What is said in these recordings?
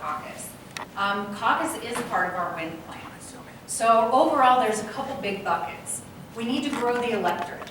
Caucus. Caucus is part of our win plan. So overall, there's a couple big buckets. We need to grow the electorate.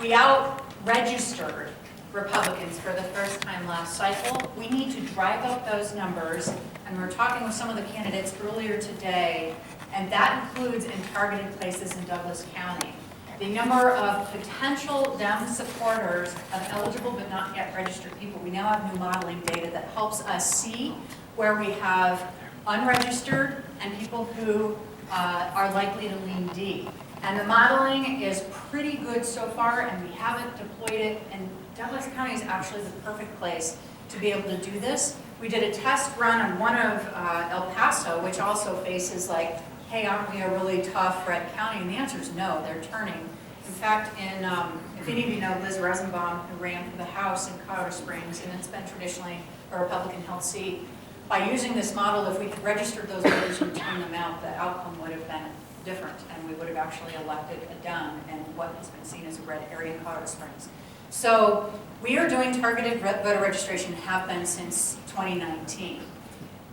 We out-registered Republicans for the first time last cycle. We need to drive up those numbers, and we were talking with some of the candidates earlier today, and that includes in targeted places in Douglas County. The number of potential Dem supporters of eligible but not yet registered people, we now have new modeling data that helps us see where we have unregistered and people who are likely to lean D. And the modeling is pretty good so far, and we haven't deployed it, and Douglas County is actually the perfect place to be able to do this. We did a test run on one of El Paso, which also faces like, hey, aren't we a really tough red county? And the answer is no, they're turning. In fact, if any of you know Liz Rosenbaum, who ran for the House in Colorado Springs, and it's been traditionally a Republican-held seat, by using this model, if we could register those voters and turn them out, the outcome would have been different, and we would have actually elected a Dem in what has been seen as a red area in Colorado Springs. So we are doing targeted voter registration, have been since 2019.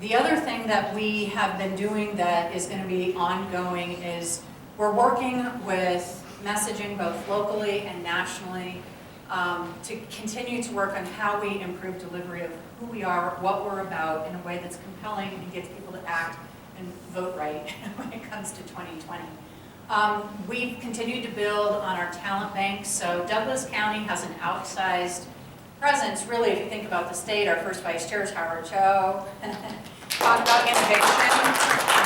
The other thing that we have been doing that is going to be ongoing is we're working with messaging both locally and nationally to continue to work on how we improve delivery of who we are, what we're about, in a way that's compelling and gets people to act and vote right when it comes to 2020. We've continued to build on our talent bank. So Douglas County has an outsized presence, really, if you think about the state. Our first vice chair is Howard Cho. Talk about innovation.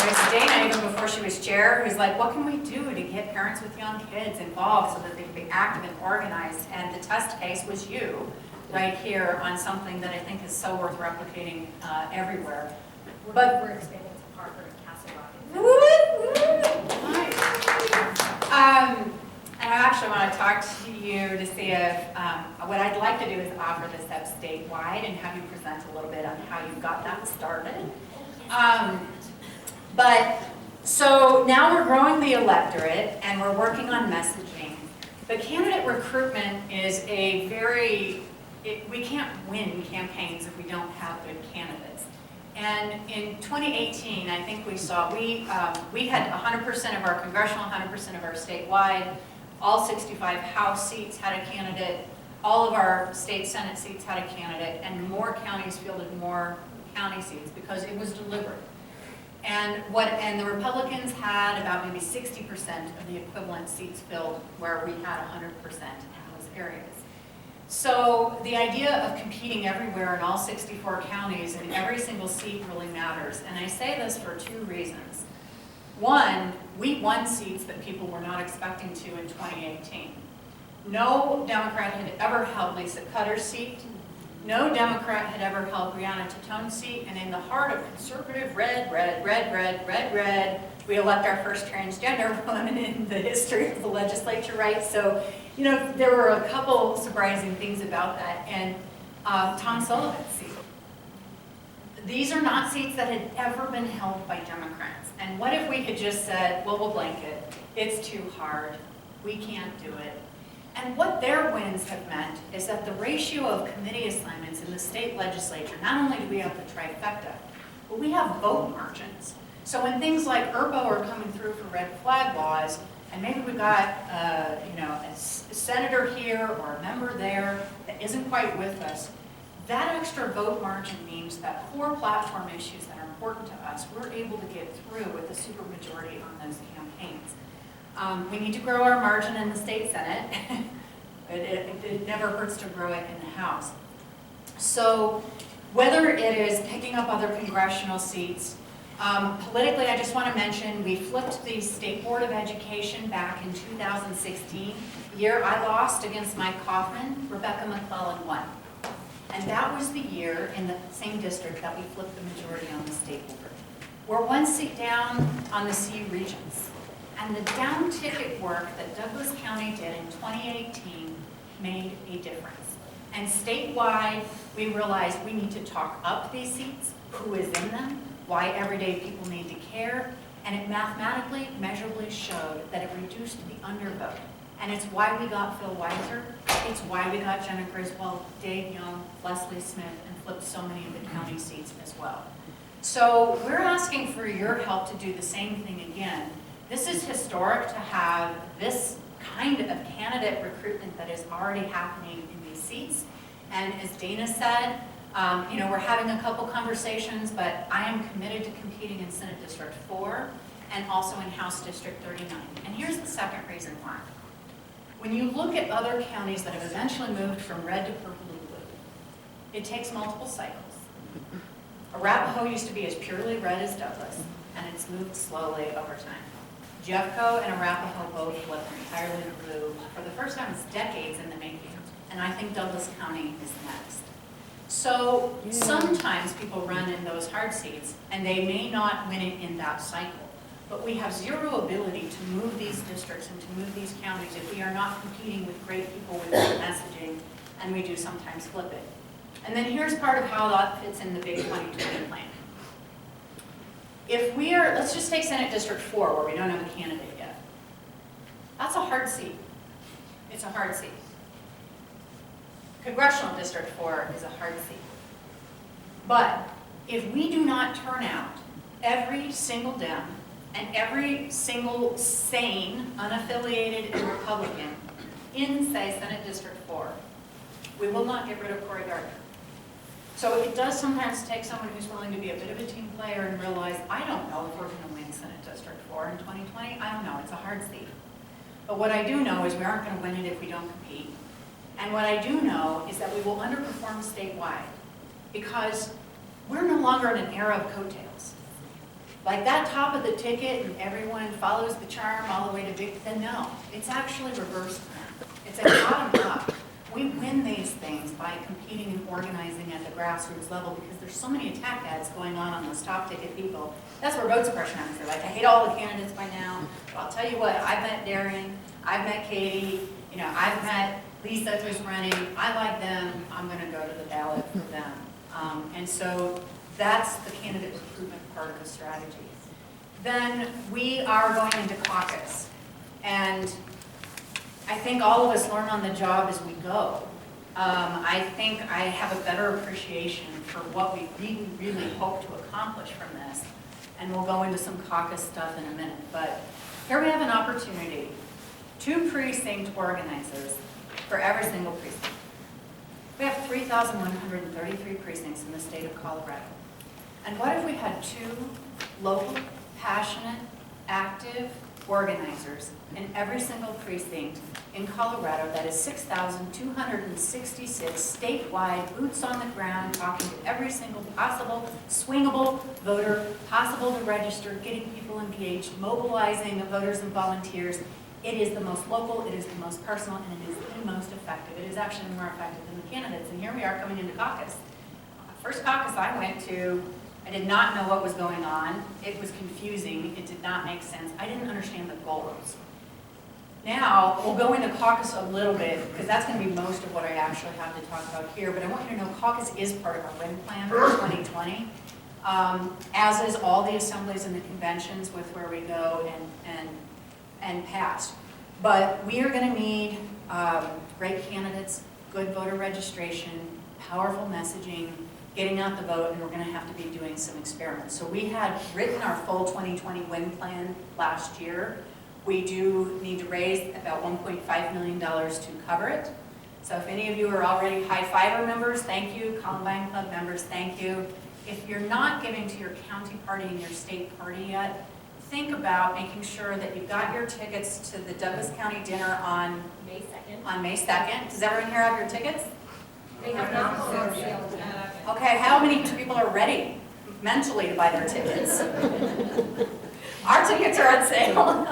There's Dana, even before she was chair, who's like, what can we do to get parents with young kids involved so that they can be active and organized? And the test case was you, right here, on something that I think is so worth replicating everywhere. But we're expanding to Harvard and Castle Rock. And I actually want to talk to you to see if, what I'd like to do is offer this up statewide and have you present a little bit on how you got that started. But so now we're growing the electorate and we're working on messaging. But candidate recruitment is a we can't win campaigns if we don't have good candidates. And in 2018, I think we saw, we had 100% of our congressional, 100% of our statewide, all 65 House seats had a candidate, all of our state Senate seats had a candidate, and more counties fielded more county seats because it was deliberate. And the Republicans had about maybe 60% of the equivalent seats filled where we had 100% in those areas. So the idea of competing everywhere in all 64 counties and every single seat really matters. And I say this for two reasons. One, we won seats that people were not expecting to in 2018. No Democrat had ever held Lisa Cutter's seat. No Democrat had ever held Brianna Titone's seat. And in the heart of conservative red, we elect our first transgender woman in the history of the legislature, right? So, you know, there were a couple surprising things about that. And Tom Sullivan's seat. These are not seats that had ever been held by Democrats. And what if we had just said, well, we'll blanket, it's too hard, we can't do it. And what their wins have meant is that the ratio of committee assignments in the state legislature, not only do we have the trifecta, but we have vote margins. So when things like ERPO are coming through for red flag laws, and maybe we've got a senator here or a member there that isn't quite with us, that extra vote margin means that core platform issues that are important to us, we're able to get through with a supermajority on those campaigns. We need to grow our margin in the state Senate. It never hurts to grow it in the House. So whether it is picking up other congressional seats, politically, I just want to mention we flipped the State Board of Education back in 2016. The year I lost against Mike Kaufman, Rebecca McClellan won. And that was the year in the same district that we flipped the majority on the state board. We're one seat down on the C regions. And the down ticket work that Douglas County did in 2018 made a difference. And statewide, we realized we need to talk up these seats, who is in them, why everyday people need to care, and it mathematically, measurably showed that it reduced the undervote. And it's why we got Phil Weiser, it's why we got Jenna Griswold, Dave Young, Leslie Smith, and flipped so many of the county seats as well. So we're asking for your help to do the same thing again. This is historic to have this kind of candidate recruitment that is already happening in these seats. And as Dana said, you know, we're having a couple conversations, but I am committed to competing in Senate District 4 and also in House District 39. And here's the second reason why. When you look at other counties that have eventually moved from red to purple and blue, it takes multiple cycles. Arapahoe used to be as purely red as Douglas, and it's moved slowly over time. Jeffco and Arapahoe both flipped entirely blue for the first time in decades in the making, and I think Douglas County is next. So sometimes people run in those hard seats, and they may not win it in that cycle. But we have zero ability to move these districts and to move these counties if we are not competing with great people with great messaging, and we do sometimes flip it. And then here's part of how that fits in the big 2020 plan. If we are, let's just take Senate District 4 where we don't have a candidate yet. That's a hard seat. It's a hard seat. Congressional District 4 is a hard seat. But if we do not turn out every single Dem and every single sane, unaffiliated, and Republican in, say, Senate District 4, we will not get rid of Cory Gardner. So it does sometimes take someone who's willing to be a bit of a team player and realize, I don't know if we're going to win Senate District 4 in 2020. I don't know. It's a hard seat. But what I do know is we aren't going to win it if we don't compete. And what I do know is that we will underperform statewide because we're no longer in an era of coattails. Like that top of the ticket and everyone follows the charm all the way to big, then no, it's actually reversed now. It's a bottom up. We win these things by competing and organizing at the grassroots level because there's so many attack ads going on those top ticket people. That's where vote suppression happens. They're like, I hate all the candidates by now. But I'll tell you what, I've met Darian, I've met Katie, you know, I've met Lisa who's running. I like them. I'm going to go to the ballot for them. And so that's the candidate recruitment part of the strategy. Then we are going into caucus. And I think all of us learn on the job as we go. I think I have a better appreciation for what we really, really hope to accomplish from this. And we'll go into some caucus stuff in a minute. But here we have an opportunity. 2 precinct organizers for every single precinct. We have 3,133 precincts in the state of Colorado. And what if we had 2 local, passionate, active organizers in every single precinct in Colorado that is 6,266 statewide, boots on the ground, talking to every single possible swingable voter, possible to register, getting people engaged, mobilizing voters and volunteers. It is the most local, it is the most personal, and it is the most effective. It is actually more effective than the candidates. And here we are coming into caucus. First caucus I went to, I did not know what was going on. It was confusing. It did not make sense. I didn't understand the goals. Now, we'll go into caucus a little bit, because that's going to be most of what I actually have to talk about here. But I want you to know caucus is part of our win plan for 2020, as is all the assemblies and the conventions with where we go and past. But we are going to need great candidates, good voter registration, powerful messaging, getting out the vote, and we're going to have to be doing some experiments. So we had written our full 2020 win plan last year. We do need to raise about $1.5 million to cover it. So if any of you are already High Fiver members, thank you. Columbine Club members, thank you. If you're not giving to your county party and your state party yet, think about making sure that you've got your tickets to the Douglas County dinner on May 2nd. May 2nd. Does everyone here have your tickets? They have not on sale. Okay, how many people are ready mentally to buy their tickets? Our tickets are on sale.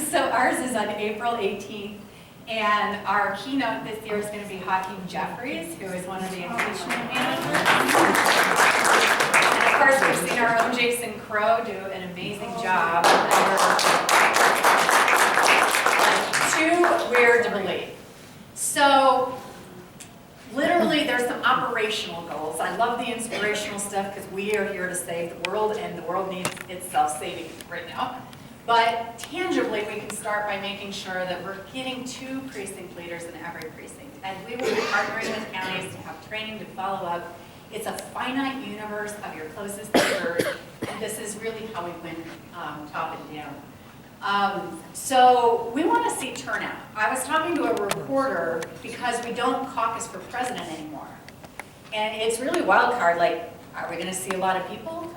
So ours is on April 18th. And our keynote this year is going to be Hakeem Jeffries, who is one of the impeachment managers. And of course, we've seen our own Jason Crow do an amazing job. Too weird to believe. So literally, there's some operational goals. I love the inspirational stuff because we are here to save the world, and the world needs itself saving right now. But tangibly, we can start by making sure that we're getting 2 precinct leaders in every precinct. And we will be partnering with counties to have training to follow up. It's a finite universe of your closest neighbors, and this is really how we win top and down. So we want to see turnout. I was talking to a reporter because we don't caucus for president anymore. And it's really a wild card, like, are we going to see a lot of people?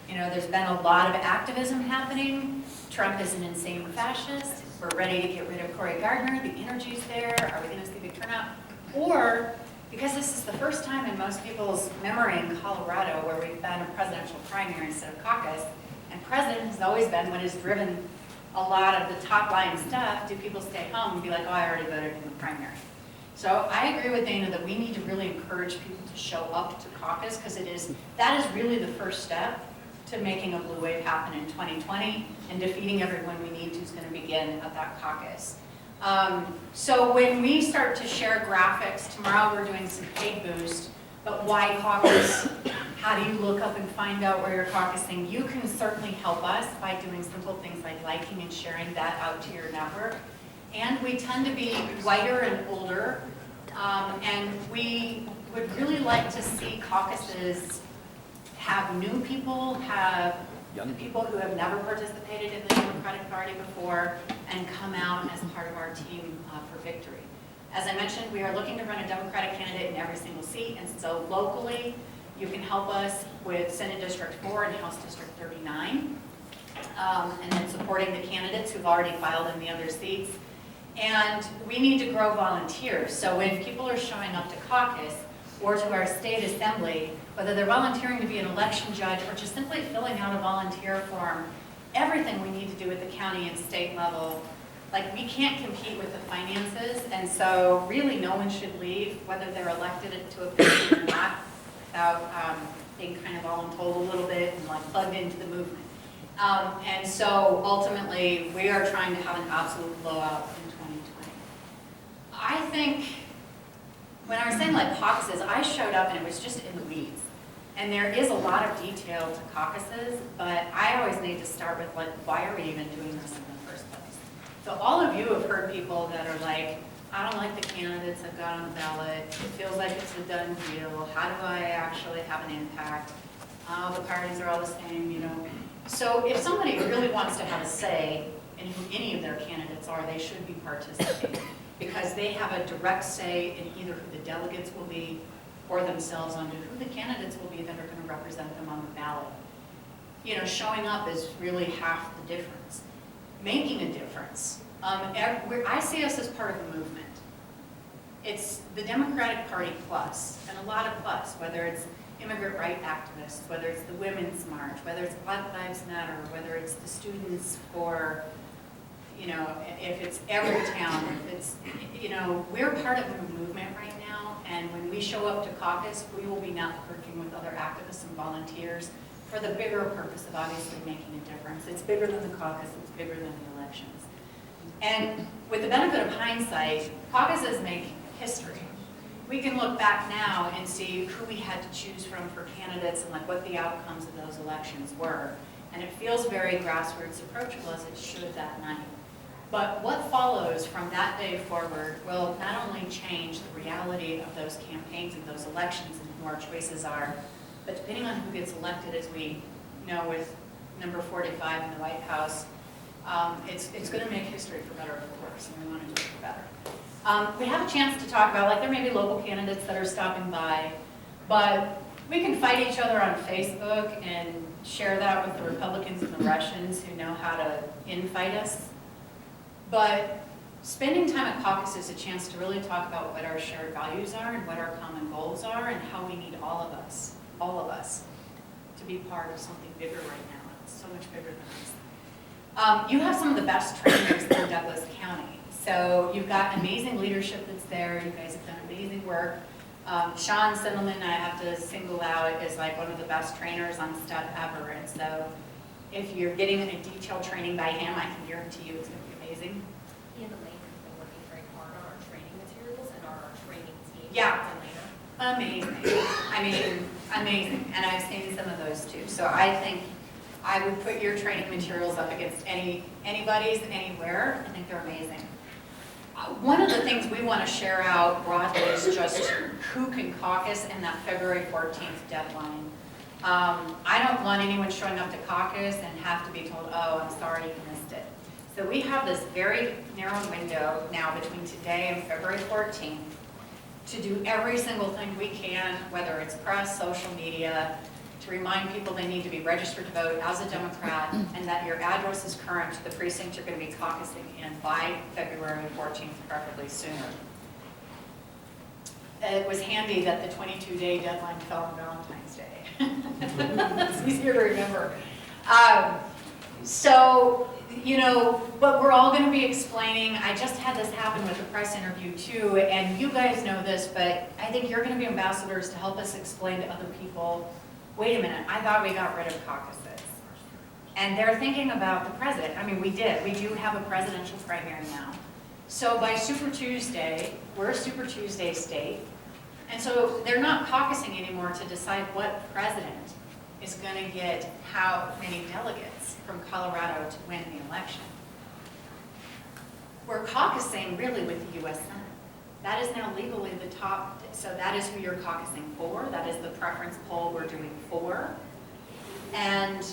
You know, there's been a lot of activism happening. Trump is an insane fascist. We're ready to get rid of Cory Gardner. The energy's there. Are we going to see a big turnout? Or, because this is the first time in most people's memory in Colorado where we've been a presidential primary instead of caucus, and president has always been what has driven a lot of the top line stuff, do people stay home and be like, oh, I already voted in the primary? So I agree with Dana that we need to really encourage people to show up to caucus, because that is really the first step to making a blue wave happen in 2020 and defeating everyone we need to is going to begin at that caucus. So when we start to share graphics, tomorrow we're doing some paid boost, but why caucus? How do you look up and find out where you're caucusing? You can certainly help us by doing simple things like liking and sharing that out to your network. And we tend to be whiter and older, and we would really like to see caucuses have new people, have people who have never participated in the Democratic Party before, and come out as part of our team for victory. As I mentioned, we are looking to run a Democratic candidate in every single seat, and so locally, you can help us with Senate District 4 and House District 39, and then supporting the candidates who've already filed in the other seats. And we need to grow volunteers. So when people are showing up to caucus or to our state assembly, whether they're volunteering to be an election judge or just simply filling out a volunteer form, everything we need to do at the county and state level, like, we can't compete with the finances, and so really no one should leave, whether they're elected to a position or not, without being kind of voluntold a little bit and like plugged into the movement. And so ultimately, we are trying to have an absolute blowout in 2020. I think, when I was saying like caucuses, I showed up and it was just in the weeds. And there is a lot of detail to caucuses, but I always need to start with like, why are we even doing this in the first place? So all of you have heard people that are like, I don't like the candidates that got on the ballot. It feels like it's a done deal. How do I actually have an impact? The parties are all the same, you know. So if somebody really wants to have a say in who any of their candidates are, they should be participating, because they have a direct say in either who the delegates will be or themselves on who the candidates will be that are going to represent them on the ballot. You know, showing up is really half the difference. Making a difference. I see us as part of the movement. It's the Democratic Party plus, and a lot of plus, whether it's immigrant rights activists, whether it's the Women's March, whether it's Black Lives Matter, whether it's the Students for, you know, if it's Everytown, if it's, you know, we're part of the movement right now, and when we show up to caucus, we will be networking with other activists and volunteers for the bigger purpose of obviously making a difference. It's bigger than the caucus, it's bigger than the elections. And with the benefit of hindsight, caucuses make history. We can look back now and see who we had to choose from for candidates and like what the outcomes of those elections were. And it feels very grassroots approachable, as it should that night. But what follows from that day forward will not only change the reality of those campaigns and those elections and who our choices are, but depending on who gets elected, as we know with number 45 in the White House, it's going to make history for better or for worse, and we want to do it for better. We have a chance to talk about, like, there may be local candidates that are stopping by, but we can fight each other on Facebook and share that with the Republicans and the Russians who know how to infight us. But spending time at caucus is a chance to really talk about what our shared values are and what our common goals are and how we need all of us to be part of something bigger right now. It's so much bigger than us. You have some of the best trainers in Douglas County. So you've got amazing leadership that's there. You guys have done amazing work. Sean Sindelman, I have to single out, is like one of the best trainers on staff ever. And so if you're getting a detailed training by him, I can guarantee you it's going to be amazing. He and Elaine have been working very hard on our training materials and our training team. Yeah. Amazing. I mean, amazing. And I've seen some of those too. So I think I would put your training materials up against anybody's, anywhere. I think they're amazing. One of the things we want to share out broadly is just who can caucus in that February 14th deadline. I don't want anyone showing up to caucus and have to be told, oh, I'm sorry you missed it. So we have this very narrow window now between today and February 14th to do every single thing we can, whether it's press, social media, to remind people they need to be registered to vote as a Democrat and that your address is current to the precinct you're going to be caucusing in by February 14th, preferably sooner. It was handy that the 22-day deadline fell on Valentine's Day. It's easier to remember. So, you know, but we're all going to be explaining. I just had this happen with the press interview too, and you guys know this, but I think you're going to be ambassadors to help us explain to other people, wait a minute, I thought we got rid of caucuses. And they're thinking about the president. I mean, we did. We do have a presidential primary now. So by Super Tuesday, we're a Super Tuesday state, and so they're not caucusing anymore to decide what president is going to get how many delegates from Colorado to win the election. We're caucusing really with the U.S. Senate. That is now legally the top, so that is who you're caucusing for. That is the preference poll we're doing for. And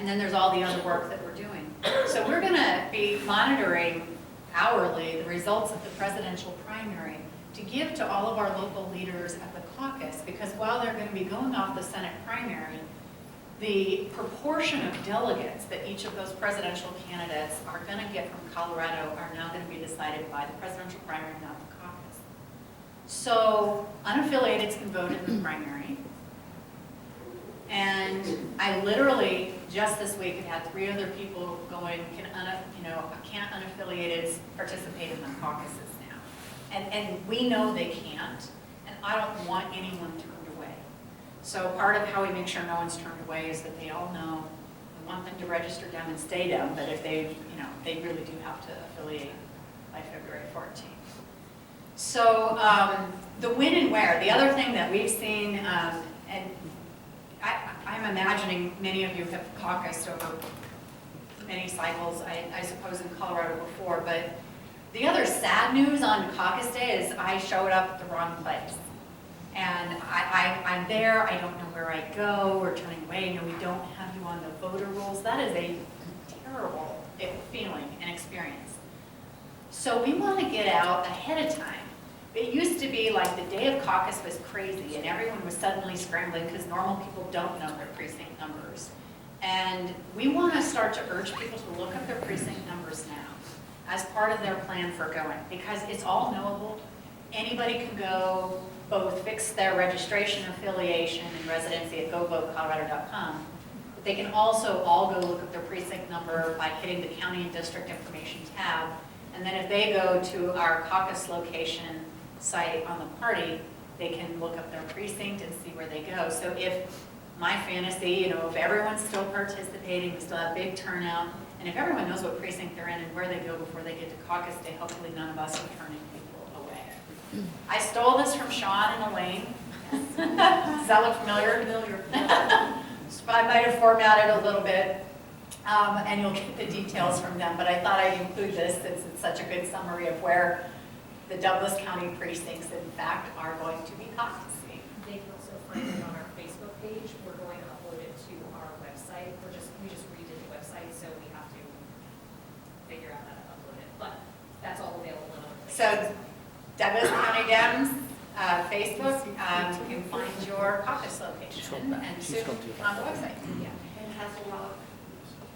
then there's all the other work that we're doing. So we're going to be monitoring hourly the results of the presidential primary to give to all of our local leaders at the caucus, because while they're going to be going off the Senate primary, the proportion of delegates that each of those presidential candidates are going to get from Colorado are now going to be decided by the presidential primary, not the caucus. So unaffiliateds can vote in the primary. And I literally, just this week, have had 3 other people going, can't unaffiliateds participate in the caucuses now? And we know they can't, and I don't want anyone turned away. So part of how we make sure no one's turned away is that they all know we want them to register down and stay down, but if they, they really do have to affiliate by February 14th. So the when and where, the other thing that we've seen, and I'm imagining many of you have caucused over many cycles, I suppose in Colorado before, but the other sad news on caucus day is I showed up at the wrong place. And I'm there, I don't know where I go, we're turning away, we don't have you on the voter rolls. That is a terrible feeling and experience. So we want to get out ahead of time. It used to be like the day of caucus was crazy and everyone was suddenly scrambling because normal people don't know their precinct numbers. And we want to start to urge people to look up their precinct numbers now as part of their plan for going, because it's all knowable. Anybody can go both fix their registration, affiliation, and residency at govotecolorado.com. But they can also all go look up their precinct number by hitting the county and district information tab. And then if they go to our caucus location site on the party, they can look up their precinct and see where they go. So if my fantasy, if everyone's still participating, we still have big turnout, and if everyone knows what precinct they're in and where they go before they get to caucus day, hopefully none of us are turning people away. I stole this from Sean and Elaine. Does that look familiar? Familiar. I might have formatted a little bit, and you'll get the details from them, but I thought I'd include this since it's such a good summary of where the Douglas County precincts, in fact, are going to be caucusing. They can also find it on our Facebook page. We're going to upload it to our website. We just redid the website, so we have to figure out how to upload it. But that's all available on our So Douglas County Dems, Facebook, you can find your caucus location and soon on the website. Yeah. And Castle Rock,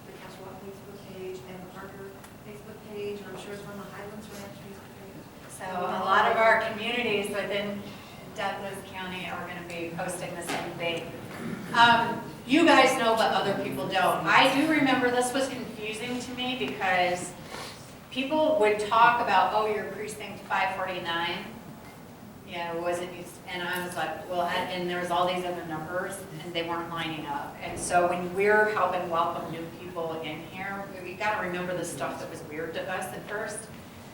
the Castle Rock Facebook page, and the Parker Facebook page, and I'm sure it's on the Highlands Ranch Facebook page. So a lot of our communities within Douglas County are going to be posting the same thing. You guys know, but other people don't. I do remember this was confusing to me because people would talk about, oh, your precinct 549. Was it? And I was like, well, and there was all these other numbers, and they weren't lining up. And so when we're helping welcome new people in here, we got to remember the stuff that was weird to us at first.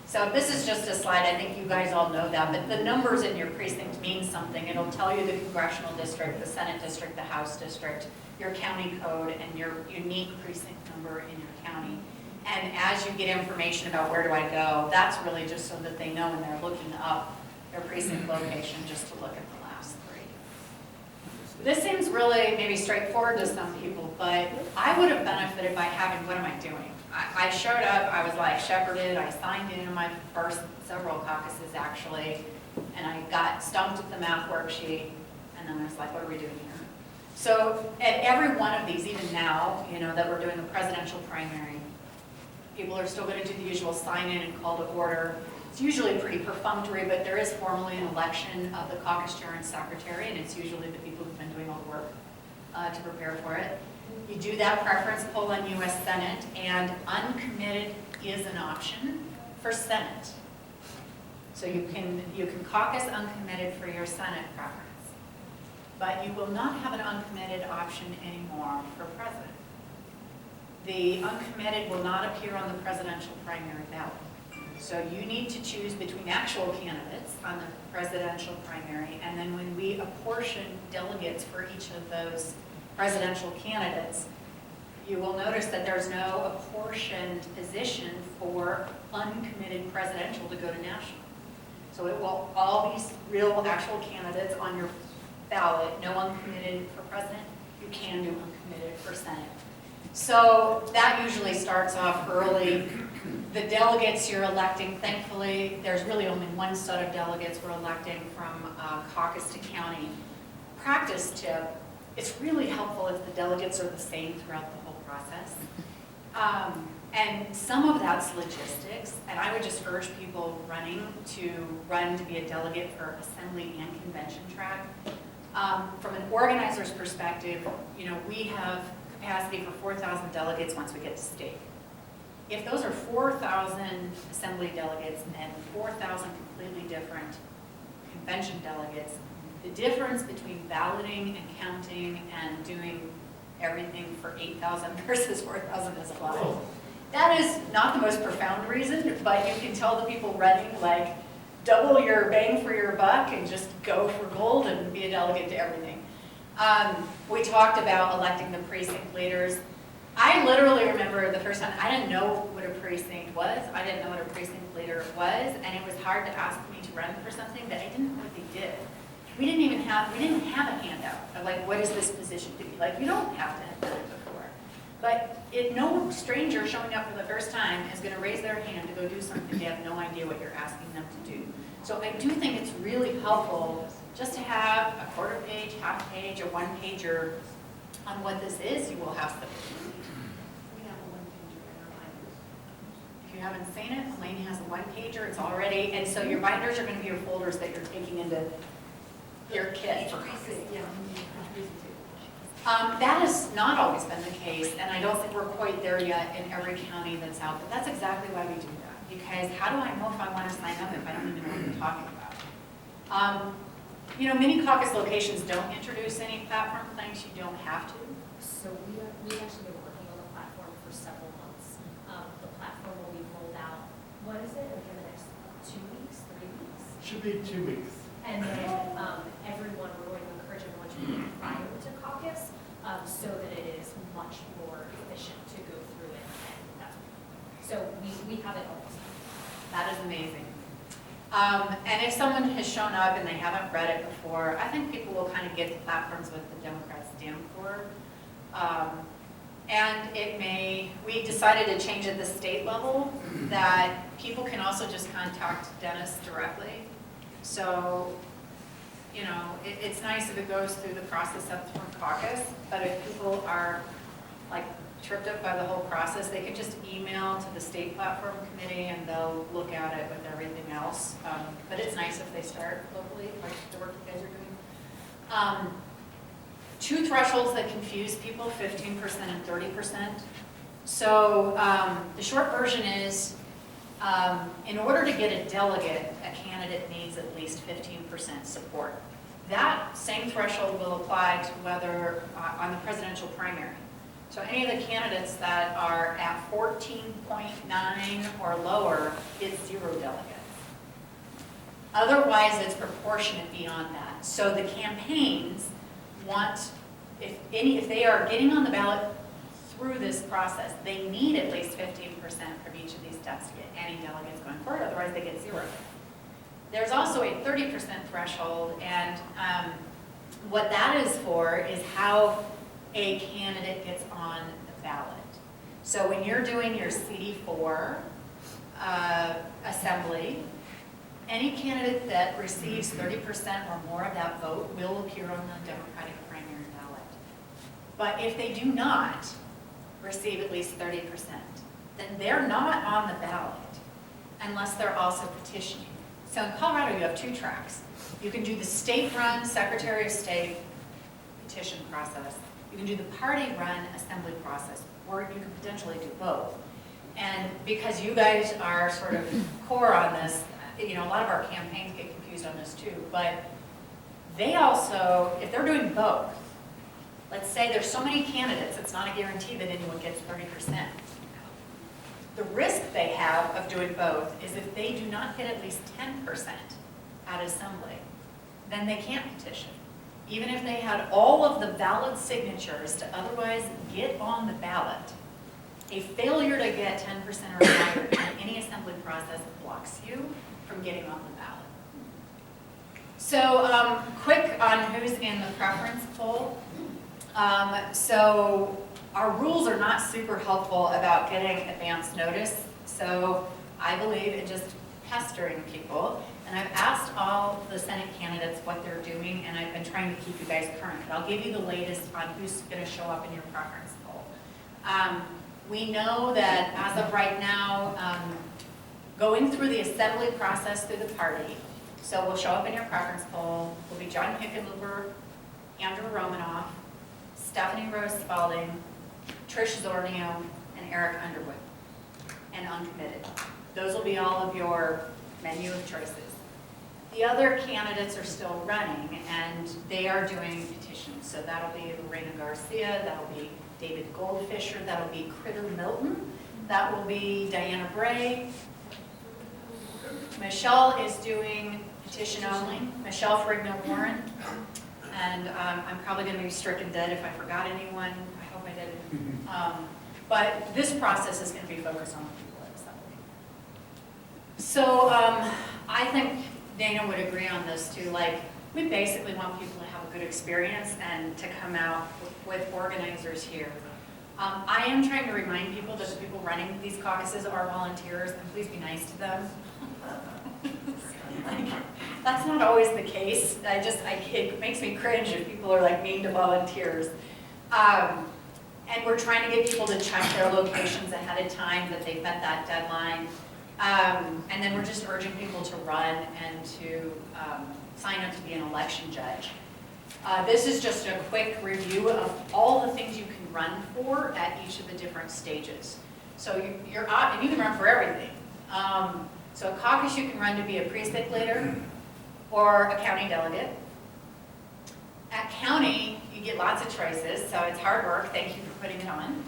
So this is just a slide, I think you guys all know that, but the numbers in your precinct mean something. It'll tell you the congressional district, the Senate district, the House district, your county code, and your unique precinct number in your county. And as you get information about where do I go, that's really just so that they know when they're looking up their precinct location, just to look at the last three. This seems really maybe straightforward to some people, but I would have benefited by having, what am I doing? I showed up, I was like shepherded, I signed in my first several caucuses actually, and I got stumped with the math worksheet, and then I was like, what are we doing here? So at every one of these, even now, you know, that we're doing a presidential primary, people are still going to do the usual sign in and call to order. It's usually pretty perfunctory, but there is formally an election of the caucus chair and secretary, and it's usually the people who've been doing all the work to prepare for it. You do that preference poll on U.S. Senate, and uncommitted is an option for Senate. So you can caucus uncommitted for your Senate preference, but you will not have an uncommitted option anymore for president. The uncommitted will not appear on the presidential primary ballot. So you need to choose between actual candidates on the presidential primary, and then when we apportion delegates for each of those presidential candidates, you will notice that there's no apportioned position for uncommitted presidential to go to national. So it will all be real actual candidates on your ballot, no uncommitted for president. You can do uncommitted for Senate. So that usually starts off early. The delegates you're electing, thankfully, there's really only one set of delegates we're electing from caucus to county. Practice tip, it's really helpful if the delegates are the same throughout the whole process. And some of that's logistics, and I would just urge people running to run to be a delegate for assembly and convention track. From an organizer's perspective, you know, we have capacity for 4,000 delegates once we get to state. If those are 4,000 assembly delegates and 4,000 completely different convention delegates, the difference between balloting and counting and doing everything for 8,000 versus 4,000 is a lot. That is not the most profound reason, but you can tell the people running, like, double your bang for your buck and just go for gold and be a delegate to everything. We talked about electing the precinct leaders. I literally remember the first time, I didn't know what a precinct was. I didn't know what a precinct leader was, and it was hard to ask me to run for something that I didn't know what they did. We didn't have a handout of like, what is this position to be? Like, you don't have to have done it before. But no stranger showing up for the first time is gonna raise their hand to go do something they have no idea what you're asking them to do. So I do think it's really helpful just to have a quarter page, half page, or one pager on what this is. You will have some. We have a one-pager in our binders. If you haven't seen it, Elaine has a one pager, it's already, and so your binders are gonna be your folders that you're taking into your kit. Each precinct, yeah, each precinct too. That has not always been the case, and I don't think we're quite there yet in every county that's out there. That's exactly why we do that, because how do I know if I want to sign up if I don't even know what we're talking about? You know, many caucus locations don't introduce any platform things. You don't have to. So we've actually been working on the platform for several months. The platform will be rolled out, what is it, like in the next 2 weeks, 3 weeks? Should be 2 weeks. And then everyone, we're going to encourage everyone to meet prior to caucus so that it is much more efficient to go through it. And that's, so we have it almost. That is amazing. And if someone has shown up and they haven't read it before, I think people will kind of get the platforms what the Democrats stand for. And we decided to change at the state level that people can also just contact Dennis directly. So, you know, it's nice if it goes through the process up from caucus, but if people are like tripped up by the whole process, they can just email to the state platform committee and they'll look at it with everything else. But it's nice if they start locally, like the work you guys are doing. Two thresholds that confuse people, 15% and 30%. So the short version is, in order to get a delegate, a candidate needs at least 15% support. That same threshold will apply to whether on the presidential primary. So any of the candidates that are at 14.9 or lower is 0 delegates. Otherwise, it's proportionate beyond that. So the campaigns want, if they are getting on the ballot through this process, they need at least 15% from each of these steps to get any delegates going forward, otherwise they get 0. There's also a 30% threshold, and what that is for is how a candidate gets on the ballot. So when you're doing your CD4 assembly, any candidate that receives 30% or more of that vote will appear on the Democratic primary ballot. But if they do not receive at least 30%, then they're not on the ballot unless they're also petitioning. So in Colorado, you have 2 tracks. You can do the state-run Secretary of State petition process. You can do the party-run assembly process, or you can potentially do both. And because you guys are sort of core on this, you know, a lot of our campaigns get confused on this too, but they also, if they're doing both, let's say there's so many candidates, it's not a guarantee that anyone gets 30%. The risk they have of doing both is if they do not get at least 10% at assembly, then they can't petition. Even if they had all of the valid signatures to otherwise get on the ballot, a failure to get 10% or higher in any assembly process blocks you from getting on the ballot. So quick on who's in the preference poll. So our rules are not super helpful about getting advance notice. So I believe in just pestering people. And I've asked all the Senate candidates what they're doing, and I've been trying to keep you guys current. But I'll give you the latest on who's going to show up in your preference poll. We know that as of right now, going through the assembly process through the party, so we'll show up in your preference poll, will be John Hickenlooper, Andrew Romanoff, Stephanie Rose Spalding, Trish Zornio, and Eric Underwood, and uncommitted. Those will be all of your menu of choices. The other candidates are still running, and they are doing petitions. So that'll be Lorena Garcia, that'll be David Goldfisher, that'll be Critter Milton, that will be Diana Bray. Michelle is doing petition only, Michelle Frigno-Warren, and I'm probably going to be stricken dead if I forgot anyone. I hope I didn't. But this process is going to be focused on the people at assembly. So I think Dana would agree on this too. Like, we basically want people to have a good experience and to come out with organizers here. I am trying to remind people that the people running these caucuses are volunteers, and please be nice to them. Like, that's not always the case. It makes me cringe if people are like mean to volunteers. And we're trying to get people to check their locations ahead of time, that they've met that deadline. And then we're just urging people to run and to sign up to be an election judge. This is just a quick review of all the things you can run for at each of the different stages. So and you can run for everything. So at caucus, you can run to be a precinct leader or a county delegate. At county, you get lots of choices, so it's hard work. Thank you for putting it on.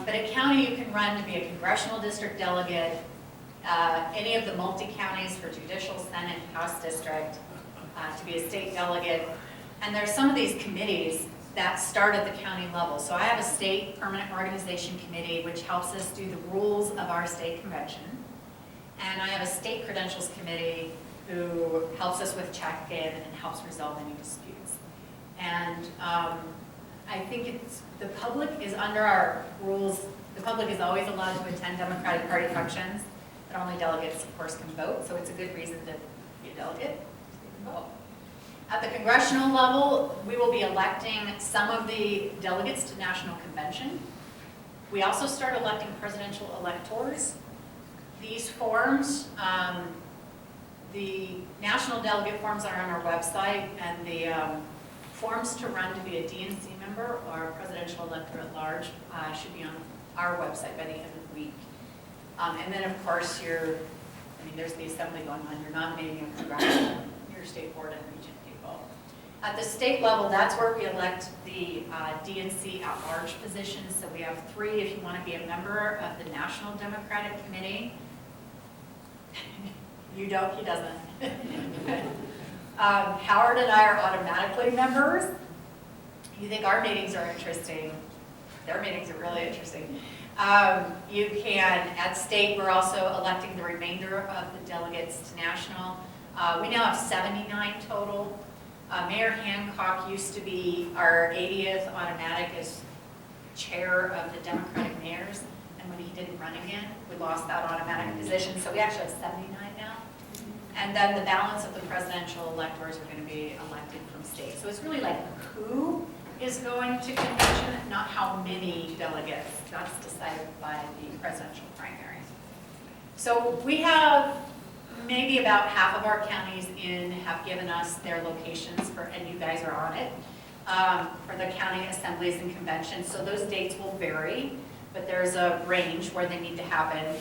But at county, you can run to be a congressional district delegate, any of the multi-counties for judicial, senate, house district, to be a state delegate. And there's some of these committees that start at the county level. So I have a state permanent organization committee, which helps us do the rules of our state convention. And I have a state credentials committee who helps us with check-in and helps resolve any disputes. And I think the public is under our rules. The public is always allowed to attend Democratic Party functions, but only delegates, of course, can vote. So it's a good reason to be a delegate, so you can vote. At the congressional level, we will be electing some of the delegates to National Convention. We also start electing presidential electors. These forms, the national delegate forms are on our website, and the forms to run to be a DNC member or a presidential elector at large should be on our website by the end of the week. And then, of course, there's the assembly going on. You're nominating a congressional, your state board and region people. At the state level, that's where we elect the DNC at-large positions. So we have 3 if you want to be a member of the National Democratic Committee. You don't, he doesn't. Howard and I are automatically members. You think our meetings are interesting. Their meetings are really interesting. You can, at state, we're also electing the remainder of the delegates to national. We now have 79 total. Mayor Hancock used to be our 80th automatic as chair of the Democratic mayors. And when he didn't run again, we lost that automatic position. So we actually have 79 now. And then the balance of the presidential electors are going to be elected from state. So it's really like who is going to convention, not how many delegates. That's decided by the presidential primaries. So we have maybe about half of our counties have given us their locations for, and you guys are on it, for the county assemblies and conventions. So those dates will vary, but there's a range where they need to happen.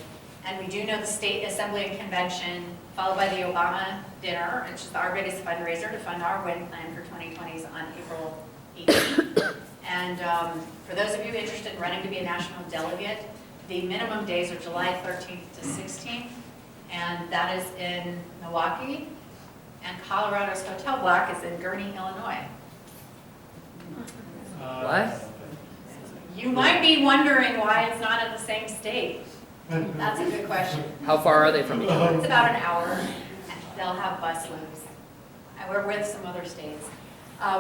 And we do know the state assembly and convention, followed by the Obama dinner, which is our biggest fundraiser to fund our WIN plan for 2020 is on April 18th. And for those of you interested in running to be a national delegate, the minimum days are July 13th to 16th, and that is in Milwaukee. And Colorado's hotel block is in Gurnee, Illinois. What? You might be wondering why it's not in the same state. That's a good question. How far are they from each other? It's about an hour, and they'll have bus loops. And we're with some other states.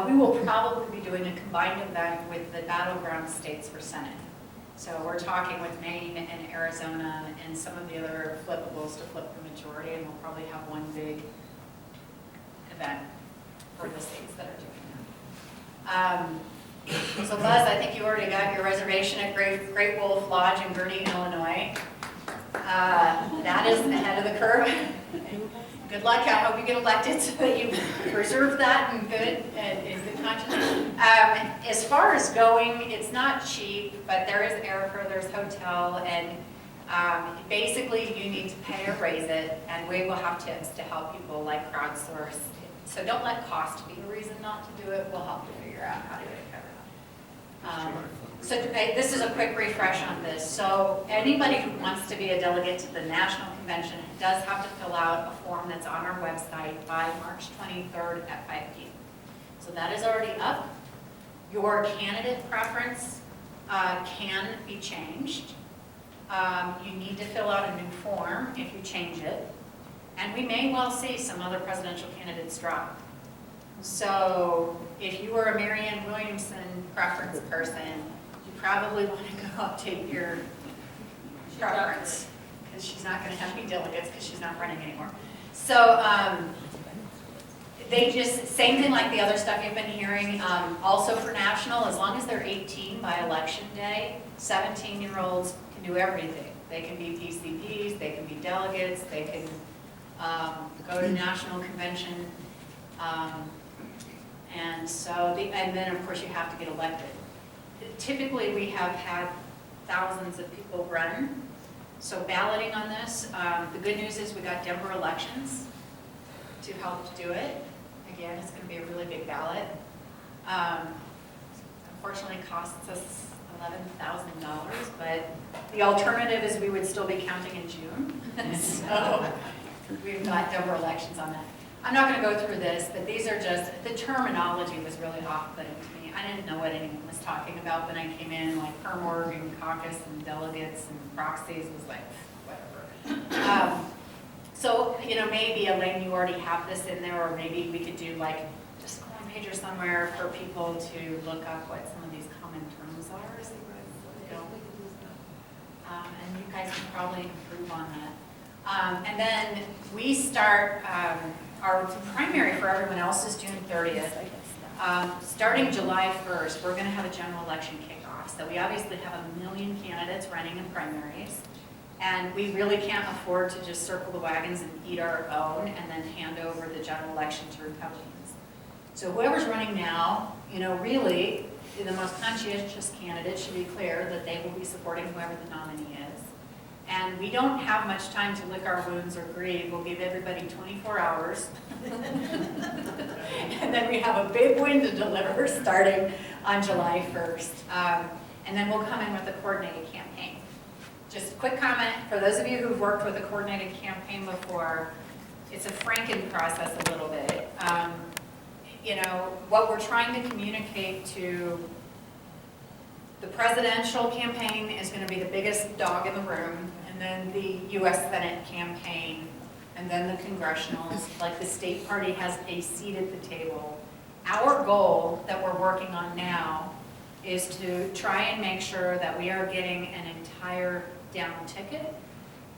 We will probably be doing a combined event with the battleground states for Senate. So we're talking with Maine and Arizona and some of the other flippables to flip the majority, and we'll probably have one big event for the states that are doing that. So Buzz, I think you already got your reservation at Great Wolf Lodge in Gurnee, Illinois. That is ahead of the curve. Good luck. I hope you get elected so that you preserve that in good conscience. As far as going, it's not cheap, but there is airfare, there's hotel, and basically you need to pay or raise it, and we will have tips to help people like crowdsource. So don't let cost be a reason not to do it. We'll help you figure out how to get it covered. So this is a quick refresh on this. So anybody who wants to be a delegate to the national convention does have to fill out a form that's on our website by March 23rd at 5 p.m. So that is already up. Your candidate preference can be changed. You need to fill out a new form if you change it. And we may well see some other presidential candidates drop. So if you were a Marianne Williamson preference person, you probably want to go update your preference, because she's not going to have any delegates because she's not running anymore. So they just, same thing like the other stuff you've been hearing, also for national, as long as they're 18 by election day, 17-year-olds can do everything. They can be PCPs, they can be delegates, they can go to national convention, and then of course you have to get elected. Typically we have had thousands of people run, so balloting on this. The good news is we got Denver elections to help do it. Again, it's going to be a really big ballot. Unfortunately, it costs us $11,000, but the alternative is we would still be counting in June. So we've got Denver elections on that. I'm not going to go through this, but these are just, the terminology was really off-putting to me. I didn't know what anyone was talking about when I came in, like per Morgan Caucus and delegates and proxies was like, whatever. So, you know, maybe Elaine, you already have this in there, or maybe we could do like just a one page or somewhere for people to look up what some of these common terms are. And you guys can probably improve on that. And then we start, our primary for everyone else is June 30th. Starting July 1st, we're going to have a general election kickoff. So we obviously have 1 million candidates running in primaries. And we really can't afford to just circle the wagons and eat our own and then hand over the general election to Republicans. So whoever's running now, you know, really, the most conscientious candidate should be clear that they will be supporting whoever the nominee is. And we don't have much time to lick our wounds or grieve. We'll give everybody 24 hours. And then we have a big win to deliver starting on July 1st. And then we'll come in with a coordinated campaign. Just a quick comment, for those of you who've worked with a coordinated campaign before, it's a Franken process a little bit. You know, what we're trying to communicate to the presidential campaign is going to be the biggest dog in the room, and then the U.S. Senate campaign, and then the congressionals. Like, the state party has a seat at the table. Our goal that we're working on now is to try and make sure that we are getting an entire down ticket.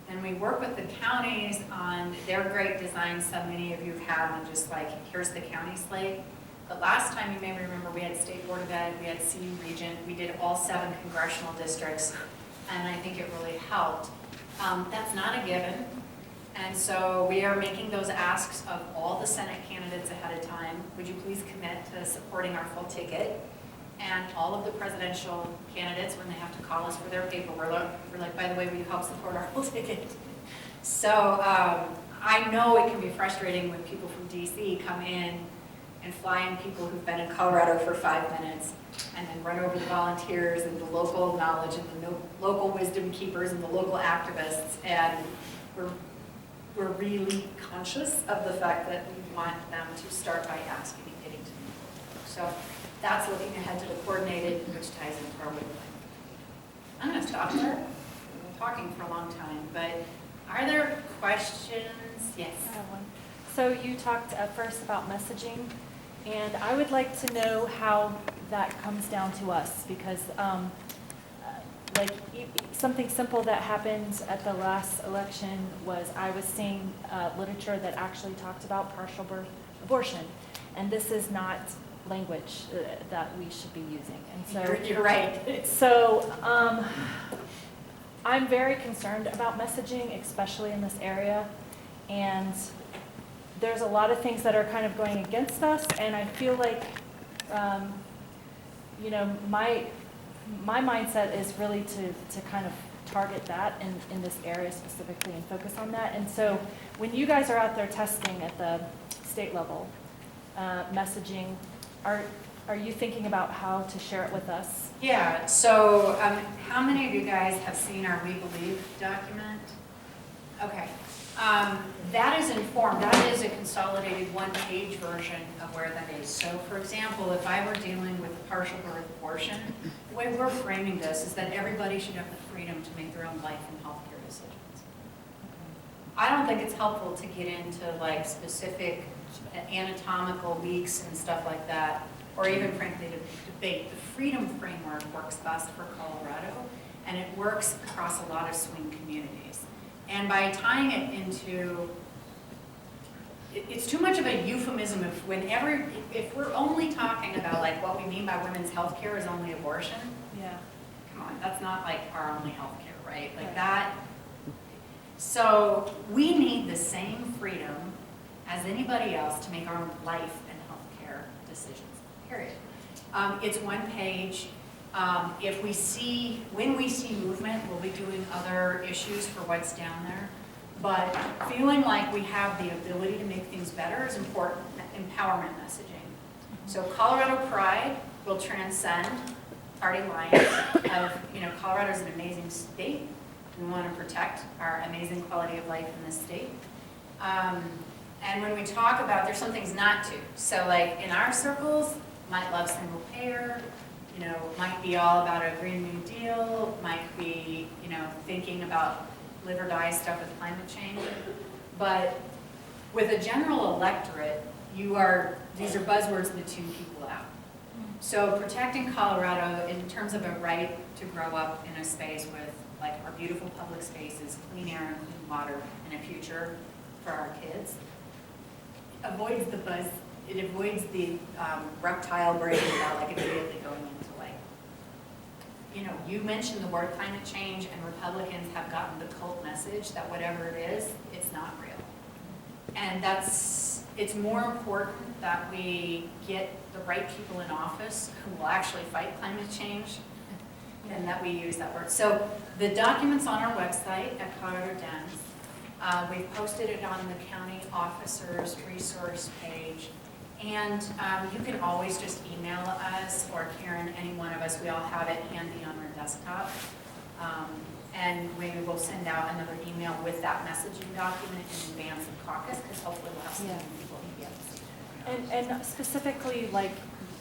And we work with the counties on their great designs, so many of you have, and just like, here's the county slate. But last time, you may remember, we had State Board of Ed, we had CU Regent, we did all 7 congressional districts, and I think it really helped. That's not a given, and so we are making those asks of all the Senate candidates ahead of time. Would you please commit to supporting our full ticket? And all of the presidential candidates, when they have to call us for their paperwork, we're like, by the way, will you help support our full ticket? So I know it can be frustrating when people from DC come in and fly in people who've been in Colorado for 5 minutes and then run over the volunteers and the local knowledge and the local wisdom keepers and the local activists. And we're really conscious of the fact that we want them to start by asking and getting to know people. So that's looking ahead to the coordinated, which ties into our win plan. I'm going to stop there. I've been talking for a long time, but are there questions? Yes. I have one. So you talked at first about messaging, and I would like to know how that comes down to us, because like something simple that happened at the last election was I was seeing literature that actually talked about partial birth abortion, and this is not language that we should be using. And so You're right. So I'm very concerned about messaging, especially in this area, and there's a lot of things that are kind of going against us, and I feel like, you know, my mindset is really to kind of target that in this area specifically and focus on that. And so when you guys are out there testing at the state level, messaging, are you thinking about how to share it with us? Yeah, so how many of you guys have seen our We Believe document? Okay. That is informed, that is a consolidated one-page version of where that is. So for example, if I were dealing with partial birth abortion, the way we're framing this is that everybody should have the freedom to make their own life and healthcare decisions. I don't think it's helpful to get into like specific anatomical weeks and stuff like that, or even frankly to debate. The freedom framework works best for Colorado, and it works across a lot of swing communities. And by tying it into, it's too much of a euphemism if we're only talking about like what we mean by women's health care is only abortion. Yeah. Come on, that's not like our only health care, right? Like that. So we need the same freedom as anybody else to make our own life and health care decisions, period. It's one page. When we see movement, we'll be doing other issues for what's down there. But feeling like we have the ability to make things better is important, empowerment messaging. So Colorado Pride will transcend party lines Colorado's an amazing state. We want to protect our amazing quality of life in this state. And when we talk about, there's some things not to. So like in our circles, might love single payer, might be all about a Green New Deal, might be, thinking about live or die stuff with climate change. But with a general electorate, these are buzzwords that tune people out. So protecting Colorado in terms of a right to grow up in a space with like our beautiful public spaces, clean air and clean water, and a future for our kids, avoids the buzz. It avoids the reptile brain about like immediately going into like, you mentioned the word climate change, and Republicans have gotten the cult message that whatever it is, it's not real. And it's more important that we get the right people in office who will actually fight climate change and that we use that word. So the document's on our website at Colorado Dens. We've posted it on the county officers resource page. And you can always just email us or Karen, any one of us. We all have it handy on our desktop. And maybe we'll send out another email with that messaging document in advance of caucus, because hopefully we'll have some Yeah. people who get it. And specifically, like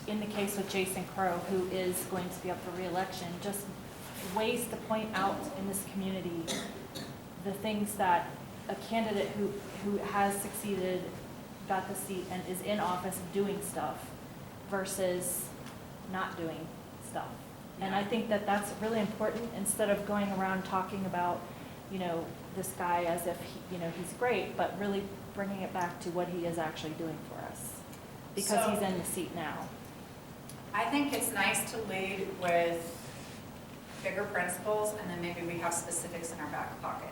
in the case with Jason Crow, who is going to be up for re-election, just ways to point out in this community the things that a candidate who has succeeded, got the seat, and is in office doing stuff versus not doing stuff. And I think that that's really important, instead of going around talking about, you know, this guy as if, he, you know, he's great, but really bringing it back to what he is actually doing for us, because So- he's in the seat now. I think it's nice to lead with bigger principles, and then maybe we have specifics in our back pocket.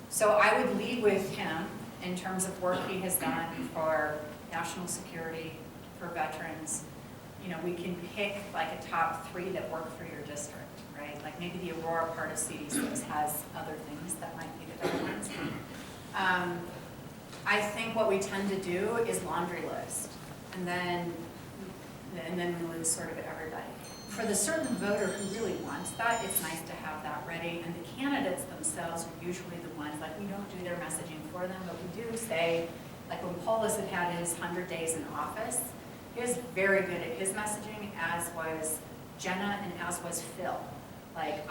So I would lead with him in terms of work he has done for national security, for veterans. You know, we can pick like a top 3 that work for your district, right? Like maybe the Aurora part of CD6 has other things that might be the better ones. I think what we tend to do is laundry list, and then we lose sort of everybody. For the certain voter who really wants that, it's nice to have that ready, and the candidates themselves are usually the ones, like we don't do their messaging for them, but we do say, like when Paulus had his 100 days in office, he was very good at his messaging, as was Jenna and as was Phil. Like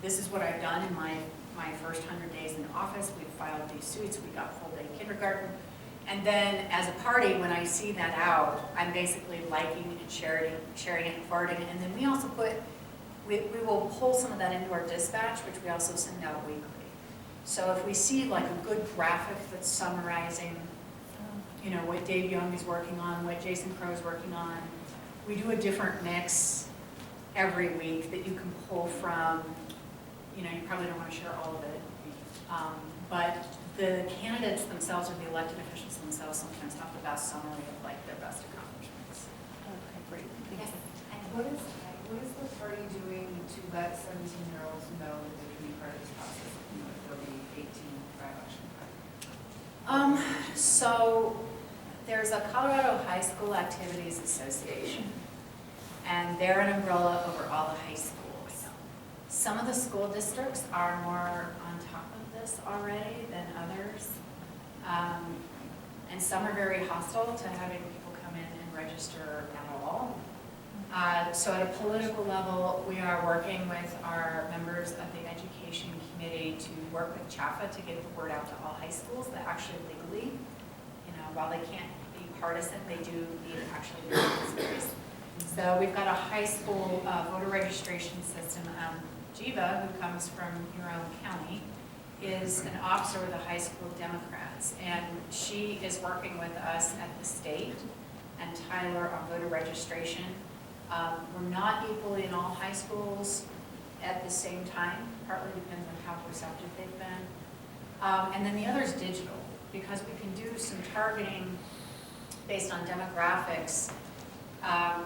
this is what I've done in my first 100 days in office. We filed these suits, we got full day kindergarten. And then as a party, when I see that out, I'm basically liking and sharing it and forwarding it. And then we also we will pull some of that into our dispatch, which we also send out weekly. So if we see like a good graphic that's summarizing, you know, what Dave Young is working on, what Jason Crow is working on, we do a different mix every week that you can pull from. You know, you probably don't want to share all of it, but the candidates themselves or the elected officials themselves sometimes have the best summary of like their best accomplishments. Okay, great. Thank Yes. you. And what is the party doing to let 17-year-olds know that they can be part of this process, you know, if they'll be 18 by election time? So there's a Colorado High School Activities Association, and they're an umbrella over all the high schools. Some of the school districts are more on top of this already than others, and some are very hostile to having people come in and register at all. So at a political level, we are working with our members of the education committee to work with CHAFA to get the word out to all high schools that actually legally, you know, while they can't be partisan, they do need to actually be in So we've got a high school voter registration system. Jiva, who comes from your own county, is an officer with the high school Democrats, and she is working with us at the state and Tyler on voter registration. We're not equally in all high schools at the same time, partly depends on how receptive they've been. And then the other is digital, because we can do some targeting based on demographics.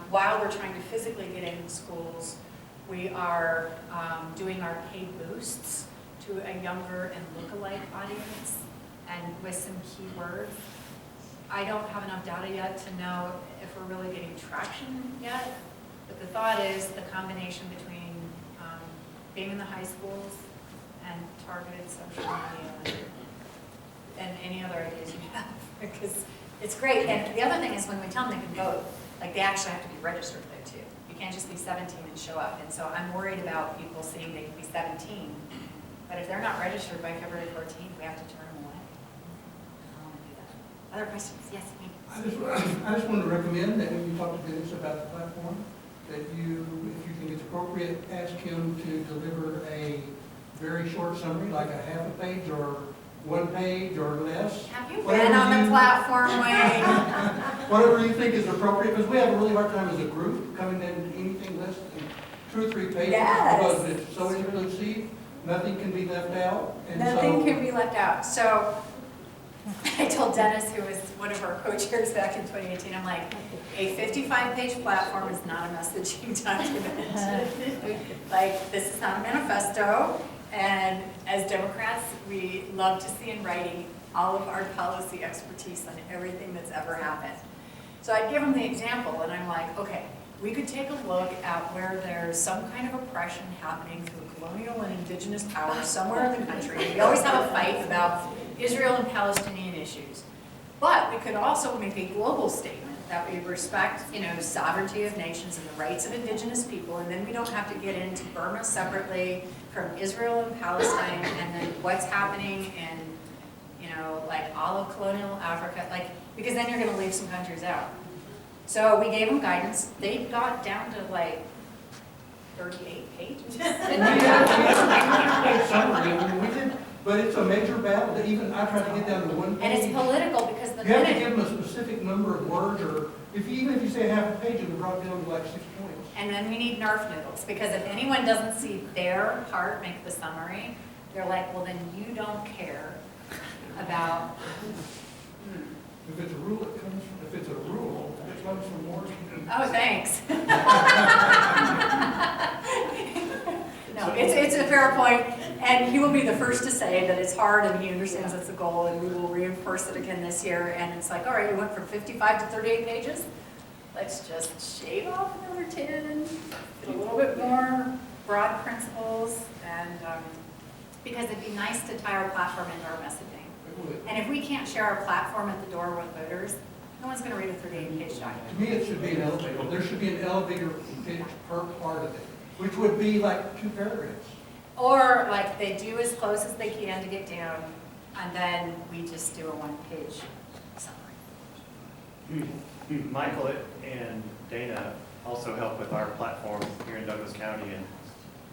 While we're trying to physically get in schools, we are doing our paid boosts to a younger and lookalike audience, and with some keywords. I don't have enough data yet to know if we're really getting traction yet, but the thought is the combination between being in the high schools and targeted social media and any other ideas you have, because it's great. And the other thing is when we tell them they can vote, like they actually have to be registered there too. You can't just be 17 and show up. And so I'm worried about people seeing they can be 17, but if they're not registered by February 14th, we have to turn them away. I don't want to do that. Other questions? Yes, me. I just want to recommend that when you talk to Dennis about the platform, that you, if you think it's appropriate, ask him to deliver a very short summary, like a half a page or 1 page or less. Have you been on the platform, Wayne? Whatever you think is appropriate, because we have a really hard time as a group coming in anything less than 2 or 3 pages. Yes. Because it's so inclusive, nothing can be left out. And Nothing so, can be left out. So I told Dennis, who was one of our co-chairs back in 2018, I'm like, a 55-page platform is not a messaging document. Like, this is not a manifesto, and as Democrats, we love to see in writing all of our policy expertise on everything that's ever happened. So I'd give them the example, and I'm like, okay, we could take a look at where there's some kind of oppression happening through colonial and indigenous power somewhere in the country. We always have a fight about Israel and Palestinian issues. But we could also make a global statement that we respect, sovereignty of nations and the rights of indigenous people, and then we don't have to get into Burma separately from Israel and Palestine, and then what's happening in, like all of colonial Africa, because then you're gonna leave some countries out. So we gave them guidance. They got down to like 38 pages. But it's a major battle that even I tried to get down to one page. And it's political because the You have to minute, give them a specific number of words, or even if you say half a page, it would drop down to like 6 points. and then we need Nerf noodles, because if anyone doesn't see their part make the summary, they're like, well, then you don't care about. If it's a rule, it comes from Morgan. Oh, thanks. No, it's a fair point, and he will be the first to say that it's hard, and he understands it's a goal, and we will reinforce it again this year. And it's like, all right, you went from 55 to 38 pages. Let's just shave off another 10, get a little bit more broad principles, and because it'd be nice to tie our platform into our messaging. And if we can't share our platform at the door with voters, no one's going to read a 38-page document. To me, it should be an elevator. There should be an elevator pitch per part of it, which would be like 2 paragraphs. Or like they do as close as they can to get down, and then we just do a 1-page summary. Michael and Dana also help with our platform here in Douglas County, and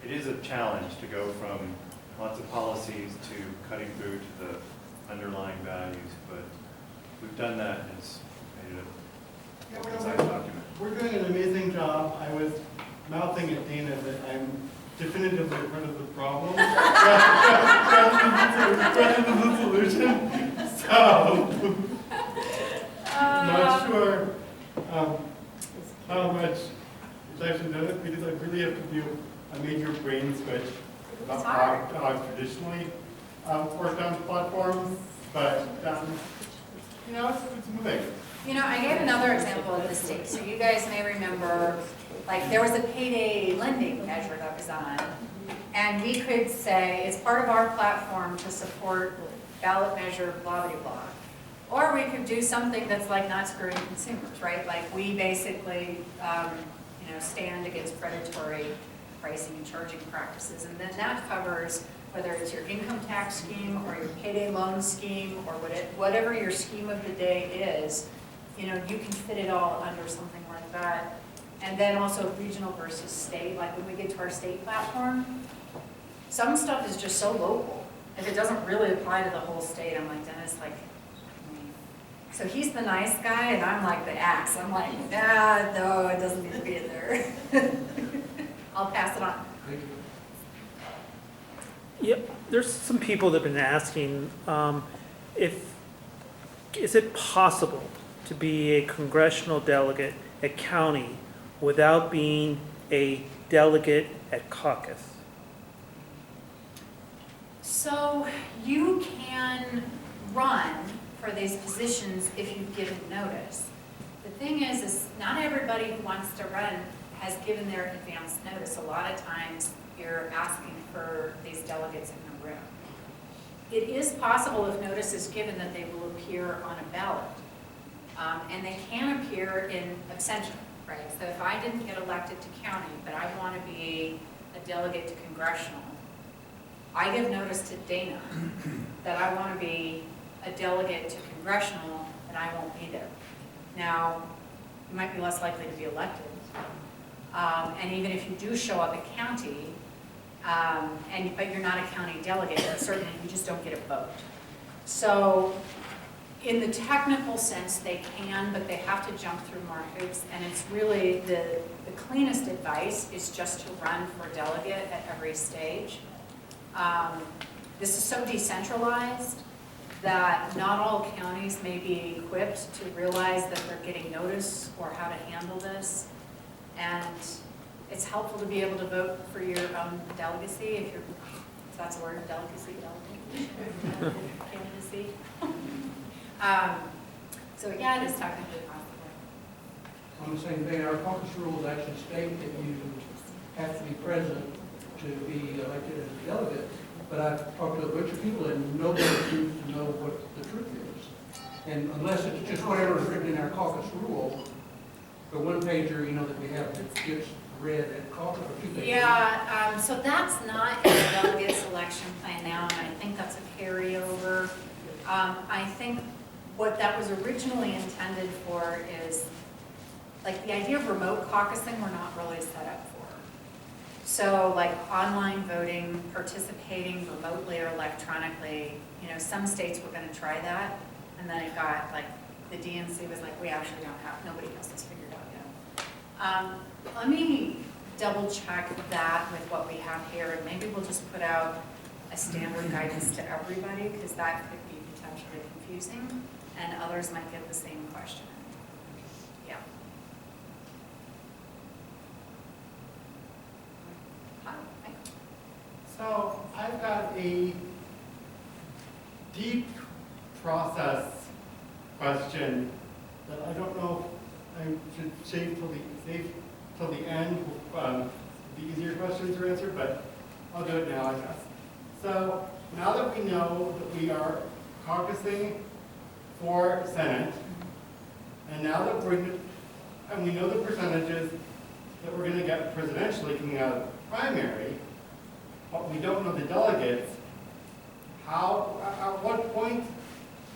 it is a challenge to go from lots of policies to cutting through to the underlying values, but we've done that, and it's made it a concise document. We're doing an amazing job. I was mouthing at Dana that I'm definitively part of the problem rather than the solution. So, not sure how much it's actually done it, because I really have to do a major brain switch about how I've traditionally worked on platforms, but it's moving. I gave another example of the state. So you guys may remember, like there was a payday lending measure that was on, and we could say it's part of our platform to support ballot measure blah blah blah. Or we could do something that's like not screwing consumers, right? Like we basically, stand against predatory pricing and charging practices, and then that covers whether it's your income tax scheme or your payday loan scheme or whatever your scheme of the day is. You can fit it all under something like that. And then also regional versus state, like when we get to our state platform, some stuff is just so local. If it doesn't really apply to the whole state, I'm like, Dennis, so he's the nice guy and I'm like the axe. I'm like, no, it doesn't need to be in there. I'll pass it on. Yep, there's some people that have been asking, is it possible to be a congressional delegate at county without being a delegate at caucus? So you can run for these positions if you've given notice. The thing is not everybody who wants to run has given their advance notice. A lot of times you're asking for these delegates in the room. It is possible if notice is given that they will appear on a ballot. And they can appear in abstention, right? So if I didn't get elected to county, but I want to be a delegate to congressional, I give notice to Dana that I want to be a delegate to congressional, and I won't be there. Now, you might be less likely to be elected. And even if you do show up at county, but you're not a county delegate, certainly you just don't get a vote. So in the technical sense, they can, but they have to jump through more hoops, and it's really the cleanest advice is just to run for delegate at every stage. This is so decentralized that not all counties may be equipped to realize that they're getting notice or how to handle this. And it's helpful to be able to vote for your delegacy, if that's a word, delegacy, candidacy. So yeah, it is technically possible. On the same thing, our caucus rules actually state that you have to be present to be elected as a delegate. But I've talked to a bunch of people and nobody seems to know what the truth is. And unless it's just whatever is written in our caucus rule, the one pager, you know, that we have that gets read at caucus or 2 pages. Yeah, so that's not in the delegate selection plan now, and I think that's a carryover. I think what that was originally intended for is, like, the idea of remote caucusing, we're not really set up for. So like online voting, participating remotely or electronically, you know, some states were going to try that, and then it got, like, the DNC was like, we actually don't have, nobody has this figured out yet. Let me double check that with what we have here, and maybe we'll just put out a standard guidance to everybody, because that could be potentially confusing, and others might get the same question. Yeah. Hi, Mike. So I've got a deep process question that I don't know if I should save till the end, the easier questions are answered, but I'll do it now, I guess. So now that we know that we are caucusing for Senate, and now that we know the percentages that we're going to get presidentially coming out of the primary, but we don't know the delegates, at what point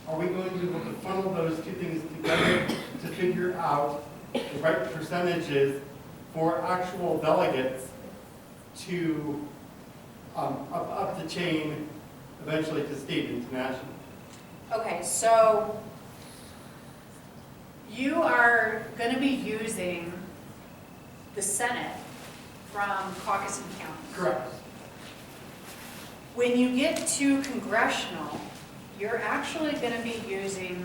are we going to be able to funnel those two things together to figure out the right percentages for actual delegates to up the chain, eventually to state and to national? Okay, so you are going to be using the Senate from caucus and county. Correct. When you get to congressional, you're actually going to be using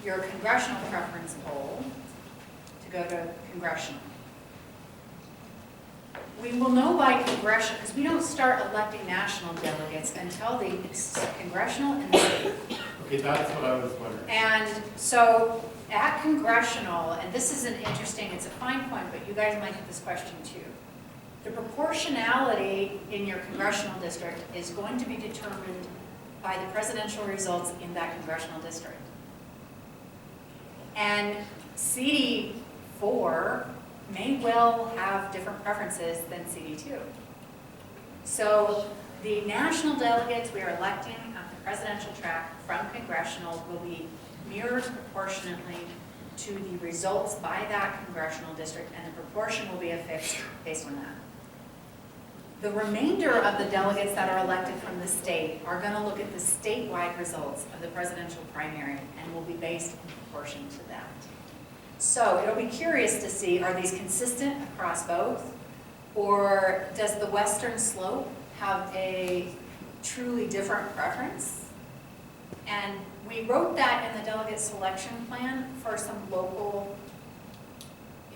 your congressional preference poll to go to congressional. We will know by congressional, because we don't start electing national delegates until the congressional and the state. Okay, that's what I was wondering. And so at congressional, and this is an interesting, it's a fine point, but you guys might get this question too. The proportionality in your congressional district is going to be determined by the presidential results in that congressional district. And CD4 may well have different preferences than CD2. So the national delegates we are electing on the presidential track from congressional will be mirrored proportionately to the results by that congressional district, and the proportion will be affixed based on that. The remainder of the delegates that are elected from the state are going to look at the statewide results of the presidential primary and will be based in proportion to that. So it'll be curious to see, are these consistent across both? Or does the western slope have a truly different preference? And we wrote that in the delegate selection plan for some local,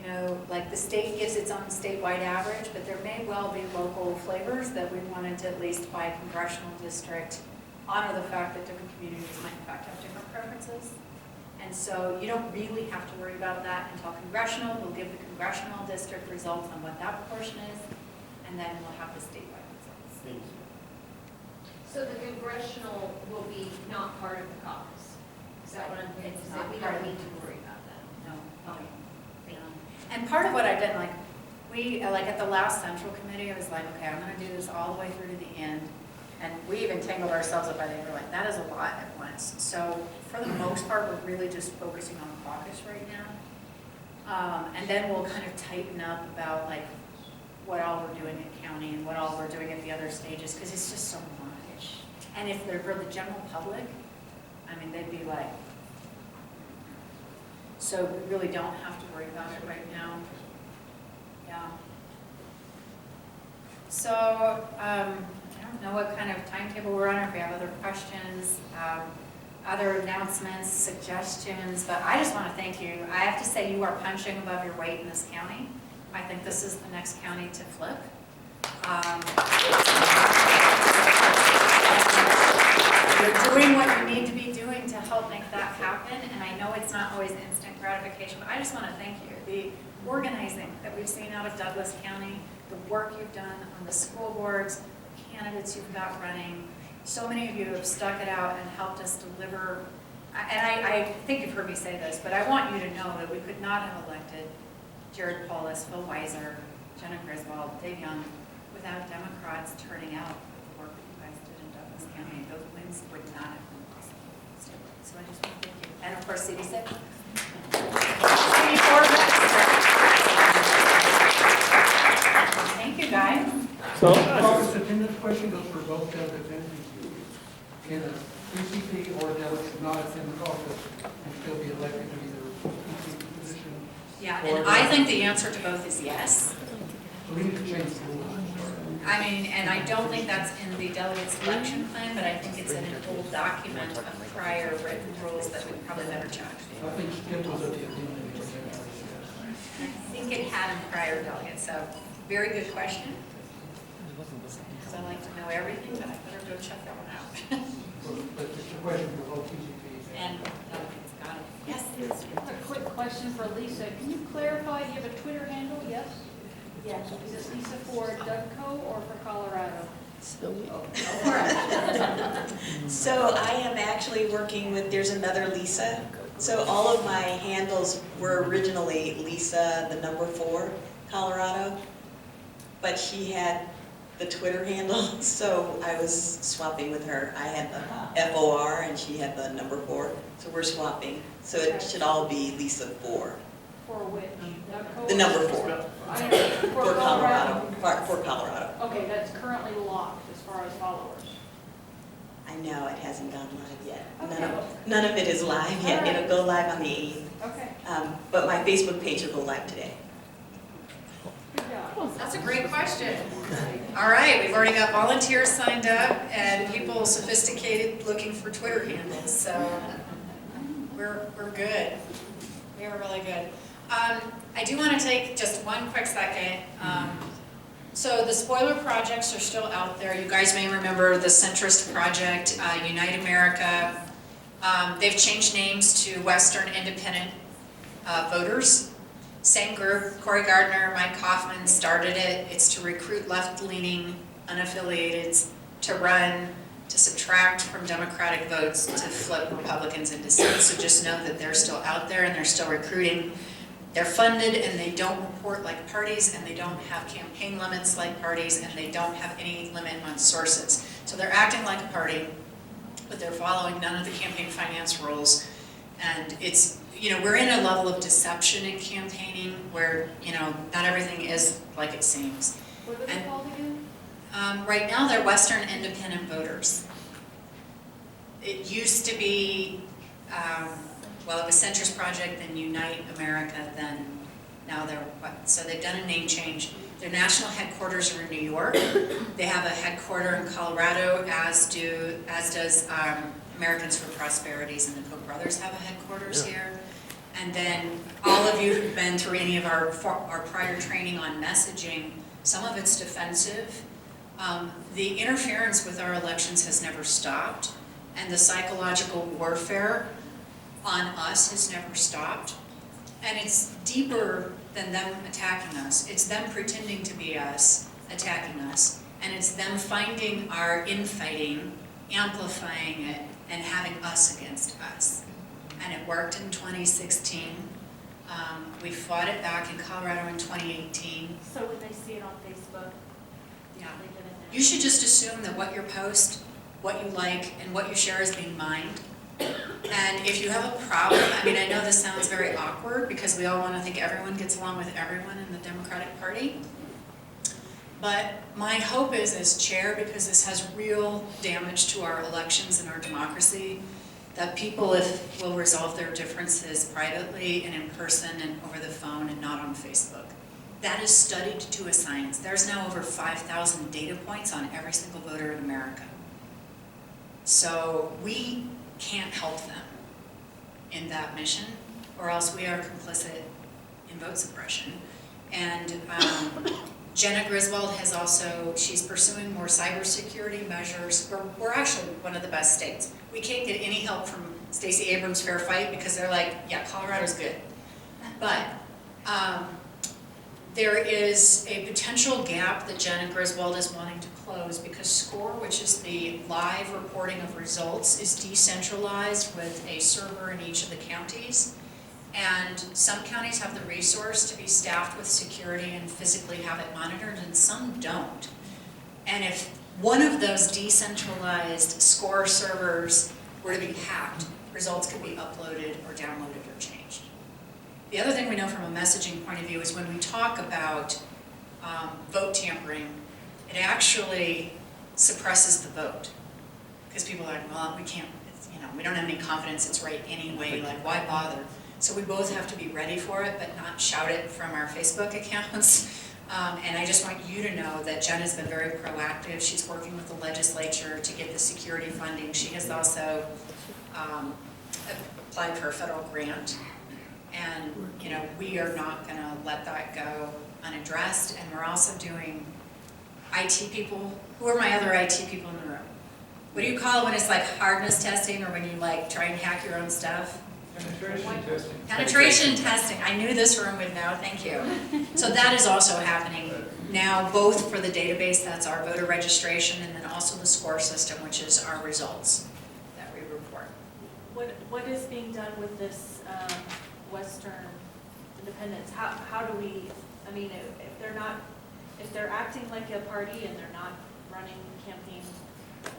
you know, like the state gives its own statewide average, but there may well be local flavors that we wanted to, at least by congressional district, honor the fact that different communities might in fact have different preferences. And so you don't really have to worry about that until congressional. We'll give the congressional district results on what that proportion is, and then we'll have the statewide results. Thank you. So the congressional will be not part of the caucus? Is that what I'm thinking? It's So not we part don't of need to worry about that? No. Okay. Thank you. And part of what I've done, like, like at the last central committee, I was like, okay, I'm gonna do this all the way through to the end. And we even tangled ourselves up, I think, we're like, that is a lot at once. So for the most part, we're really just focusing on caucus right now. And then we'll kind of tighten up about like what all we're doing at county and what all we're doing at the other stages, because it's just so much. And if they're for the general public, I mean, they'd be like, so we really don't have to worry about it right now. Yeah. So, I don't know what kind of timetable we're on, or if we have other questions. other announcements, suggestions, but I just want to thank you. I have to say you are punching above your weight in this county. I think this is the next county to flip. You're doing what you need to be doing to help make that happen, and I know it's not always instant gratification, but I just want to thank you. The organizing that we've seen out of Douglas County, the work you've done on the school boards, the candidates you've got running, so many of you have stuck it out and helped us deliver. And I think you've heard me say this, but I want you to know that we could not have elected Jared Polis, Phil Weiser, Jenna Griswold, Dave Young, without Democrats turning out the work that you guys did in Douglas County. Those wins would not have been possible. So I just want to thank you. And of course, CD6. Thank you, guys. So, Caucus attendance question goes for both delegates and PCP. Can a PCP or a delegate not attend the caucus and still be elected to either PCP position? Yeah, and I think the answer to both is yes. So we need to change the rules. I mean, and I don't think that's in the delegate selection plan, but I think it's in an old document of prior written rules that we probably better check. I think Skip was at the end. I think it had in prior delegates, so very good question. Because I like to know everything, but I better go check that one out. But it's a question for both PCPs. And delegates, got it. Yes? A quick question for Lisa. Can you clarify, you have a Twitter handle, yes? Yes. Is this Lisa for Dougco or for Colorado? So I am actually working with, there's another Lisa. So all of my handles were originally Lisa, the number 4, Colorado. But she had the Twitter handle, so I was swapping with her. I had the FOR and she had the number 4. So we're swapping. So it should all be Lisa 4. For which? Dougco? The number 4. For Colorado? For Colorado. Okay, that's currently locked as far as followers. I know, it hasn't gone live yet. Okay. None of it is live yet. All right. It'll go live on the 8th. Okay, But my Facebook page will go live today. good job. That's a great question. All right, we've already got volunteers signed up and people sophisticated looking for Twitter handles, so we're good. We are really good. I do want to take just one quick second. So the spoiler projects are still out there. You guys may remember the centrist project, Unite America. They've changed names to Western Independent Voters. Same group, Cory Gardner, Mike Kaufman started it. It's to recruit left-leaning unaffiliateds to run, to subtract from Democratic votes, to flip Republicans into seats. So just know that they're still out there and they're still recruiting. They're funded and they don't report like parties and they don't have campaign limits like parties and they don't have any limit on sources. So they're acting like a party, but they're following none of the campaign finance rules. And it's, you know, we're in a level of deception in campaigning where, you know, not everything is like it seems. What are they called again? Right now they're Western Independent Voters. It used to be, well, it was Centrist Project, then Unite America, then now they're what? So they've done a name change. Their national headquarters are in New York. They have a headquarter in Colorado, as does Americans for Prosperities, and the Koch brothers have a headquarters here. And then all of you who've been through any of our prior training on messaging, some of it's defensive. The interference with our elections has never stopped, and the psychological warfare on us has never stopped. And it's deeper than them attacking us. It's them pretending to be us, attacking us. And it's them finding our infighting, amplifying it, and having us against us. And it worked in 2016. We fought it back in Colorado in 2018. So when they see it on Facebook, Yeah. they get it. You should just assume that what you post, what you like, and what you share is being mined. And if you have a problem, I mean, I know this sounds very awkward because we all want to think everyone gets along with everyone in the Democratic Party. But my hope is, as chair, because this has real damage to our elections and our democracy, that people will resolve their differences privately and in person and over the phone and not on Facebook. That is studied to a science. There's now over 5,000 data points on every single voter in America. So we can't help them in that mission, or else we are complicit in vote suppression. And Jenna Griswold has also, she's pursuing more cybersecurity measures. We're actually one of the best states. We can't get any help from Stacey Abrams' Fair Fight because they're like, yeah, Colorado's good. But there is a potential gap that Jenna Griswold is wanting to close because SCORE, which is the live reporting of results, is decentralized with a server in each of the counties. And some counties have the resource to be staffed with security and physically have it monitored, and some don't. And if one of those decentralized SCORE servers were to be hacked, results could be uploaded or downloaded or changed. The other thing we know from a messaging point of view is when we talk about vote tampering, it actually suppresses the vote. Because people are like, well, we can't, we don't have any confidence it's right anyway, like why bother? So we both have to be ready for it, but not shout it from our Facebook accounts. And I just want you to know that Jen has been very proactive. She's working with the legislature to get the security funding. She has also applied for a federal grant. And we are not going to let that go unaddressed. And we're also doing IT people. Who are my other IT people in the room? What do you call it when it's like hardness testing or when you like try and hack your own stuff? Penetration testing. Penetration testing. I knew this room would know. Thank you. So that is also happening now, both for the database, that's our voter registration, and then also the SCORE system, which is our results that we report. What is being done with this Western independents? How do we, if they're acting like a party and they're not running campaign?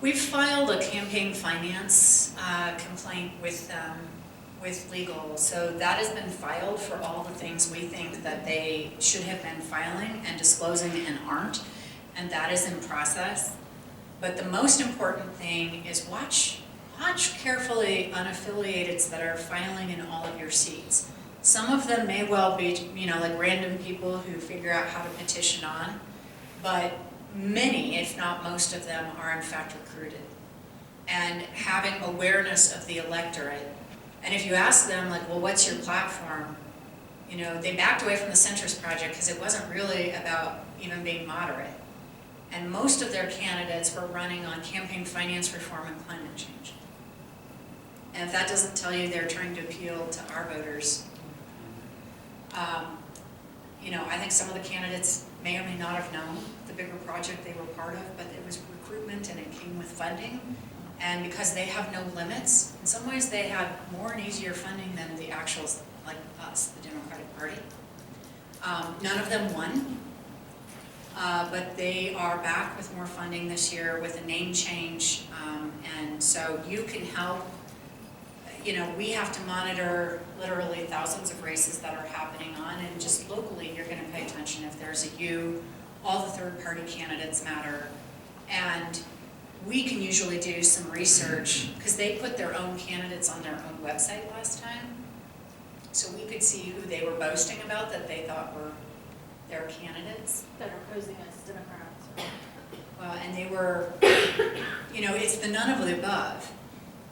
We've filed a campaign finance complaint with legal, so that has been filed for all the things we think that they should have been filing and disclosing and aren't, and that is in process. But the most important thing is watch carefully unaffiliateds that are filing in all of your seats. Some of them may well be, like random people who figure out how to petition on, but many, if not most of them, are in fact recruited. And having awareness of the electorate. And if you ask them, like, well, what's your platform? They backed away from the Centrist Project because it wasn't really about even being moderate. And most of their candidates were running on campaign finance reform and climate change. And if that doesn't tell you they're trying to appeal to our voters, I think some of the candidates may or may not have known the bigger project they were part of, but it was recruitment and it came with funding. And because they have no limits, in some ways they had more and easier funding than the actuals like us, the Democratic Party. None of them won, but they are back with more funding this year with a name change. And so you can help. We have to monitor literally thousands of races that are happening on, and just locally you're going to pay attention if there's a U. All the third-party candidates matter. And we can usually do some research because they put their own candidates on their own website last time. So we could see who they were boasting about that they thought were their candidates. That are posing as Democrats. Well, and they were, it's the none of the above.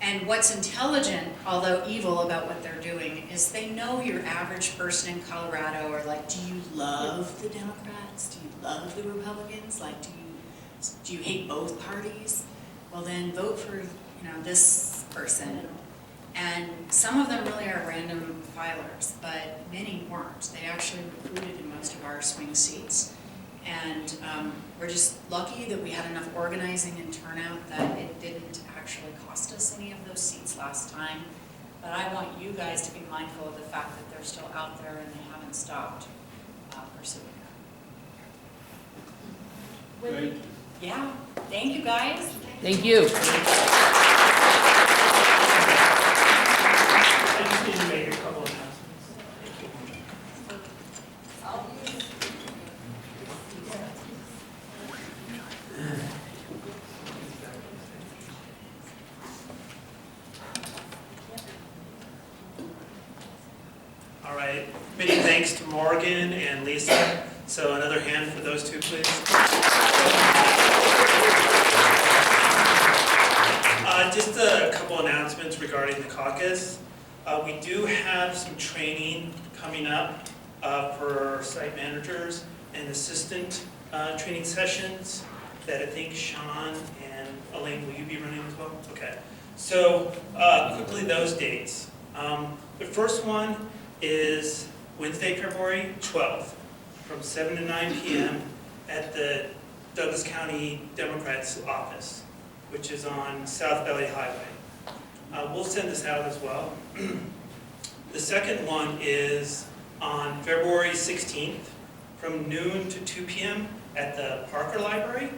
And what's intelligent, although evil about what they're doing, is they know your average person in Colorado are like, do you love the Democrats? Do you love the Republicans? Like, do you hate both parties? Well, then vote for, this person. And some of them really are random filers, but many weren't. They actually recruited in most of our swing seats. And we're just lucky that we had enough organizing and turnout that it didn't actually cost us any of those seats last time. But I want you guys to be mindful of the fact that they're still out there and they haven't stopped pursuing that. Thank you. Yeah, thank you guys. Thank you. I just need to make a couple of announcements. All right, many thanks to Morgan and Lisa. So another hand for those two, please. Just a couple announcements regarding the caucus. We do have some training coming up for site managers and assistant training sessions that I think Sean and Elaine, will you be running as well? Okay. So quickly those dates. The first one is Wednesday, February 12th from 7 to 9 p.m. at the Douglas County Democrats office, which is on South Valley Highway. We'll send this out as well. The second one is on February 16th from noon to 2 p.m. at the Parker Library.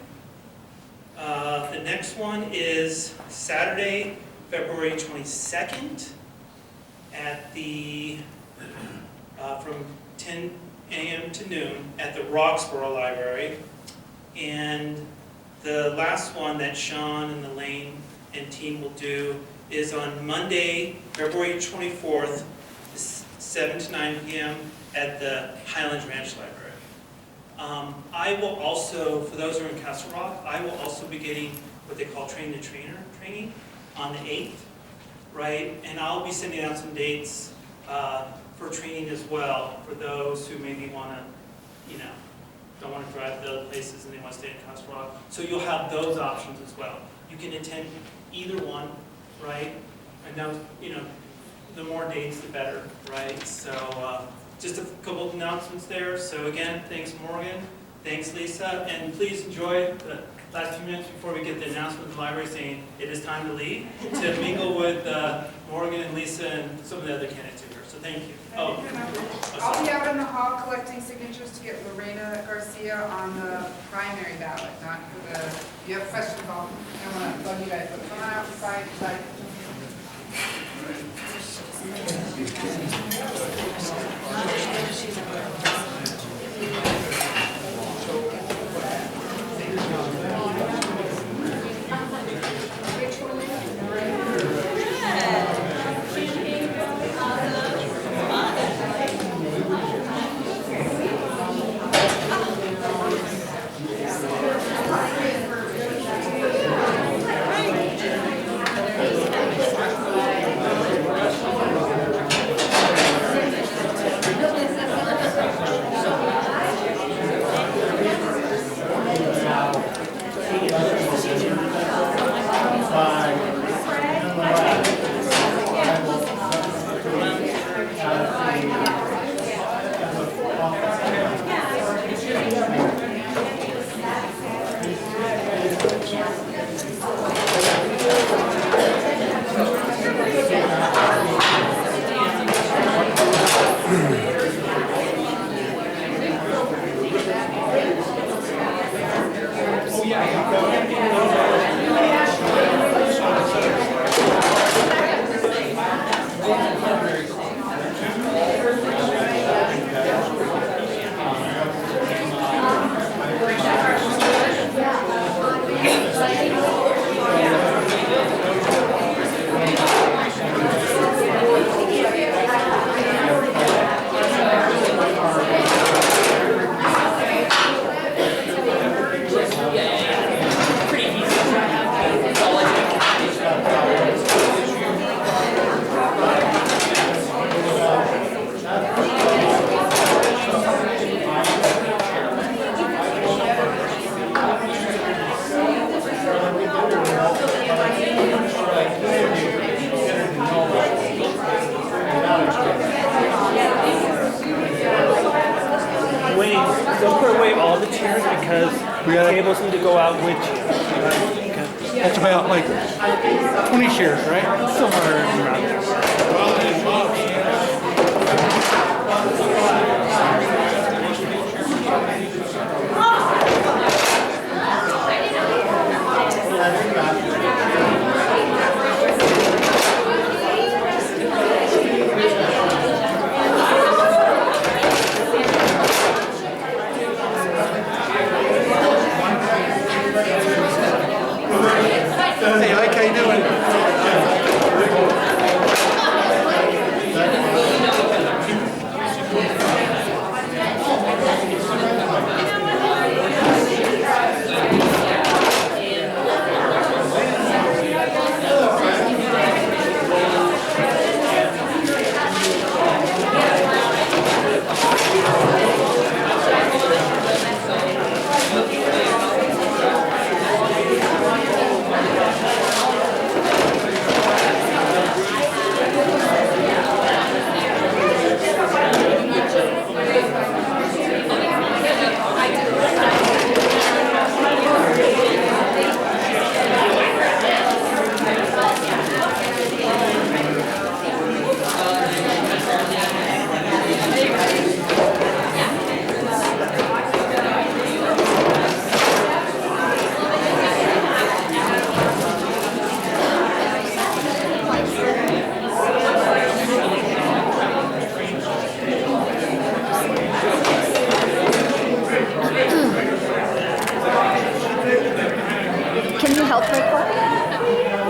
The next one is Saturday, February 22nd at the, from 10 a.m. to noon at the Roxborough Library. And the last one that Sean and Elaine and team will do is on Monday, February 24th, 7 to 9 p.m. at the Highlands Ranch Library. I will also, for those who are in Castle Rock, I will also be getting what they call train the trainer training on the 8th, right? And I'll be sending out some dates for training as well for those who maybe want to, you know, don't want to drive to other places and they want to stay in Castle Rock. So you'll have those options as well. You can attend either one, right? And now, you know, the more dates, the better, right? So just a couple of announcements there. So again, thanks Morgan, thanks Lisa, and please enjoy the last 2 minutes before we get the announcement of the library saying it is time to leave, to mingle with Morgan and Lisa and some of the other candidates here. So thank you. I'll be out in the hall collecting signatures to get Lorena Garcia on the primary ballot, not for the, if you have questions, I don't want to bug you guys, but come on outside, Don't put away all the chairs because the tables need to go out with you. That's about like 20 shares, right? Somewhere around there. Hey, Ike, how you doing? health report?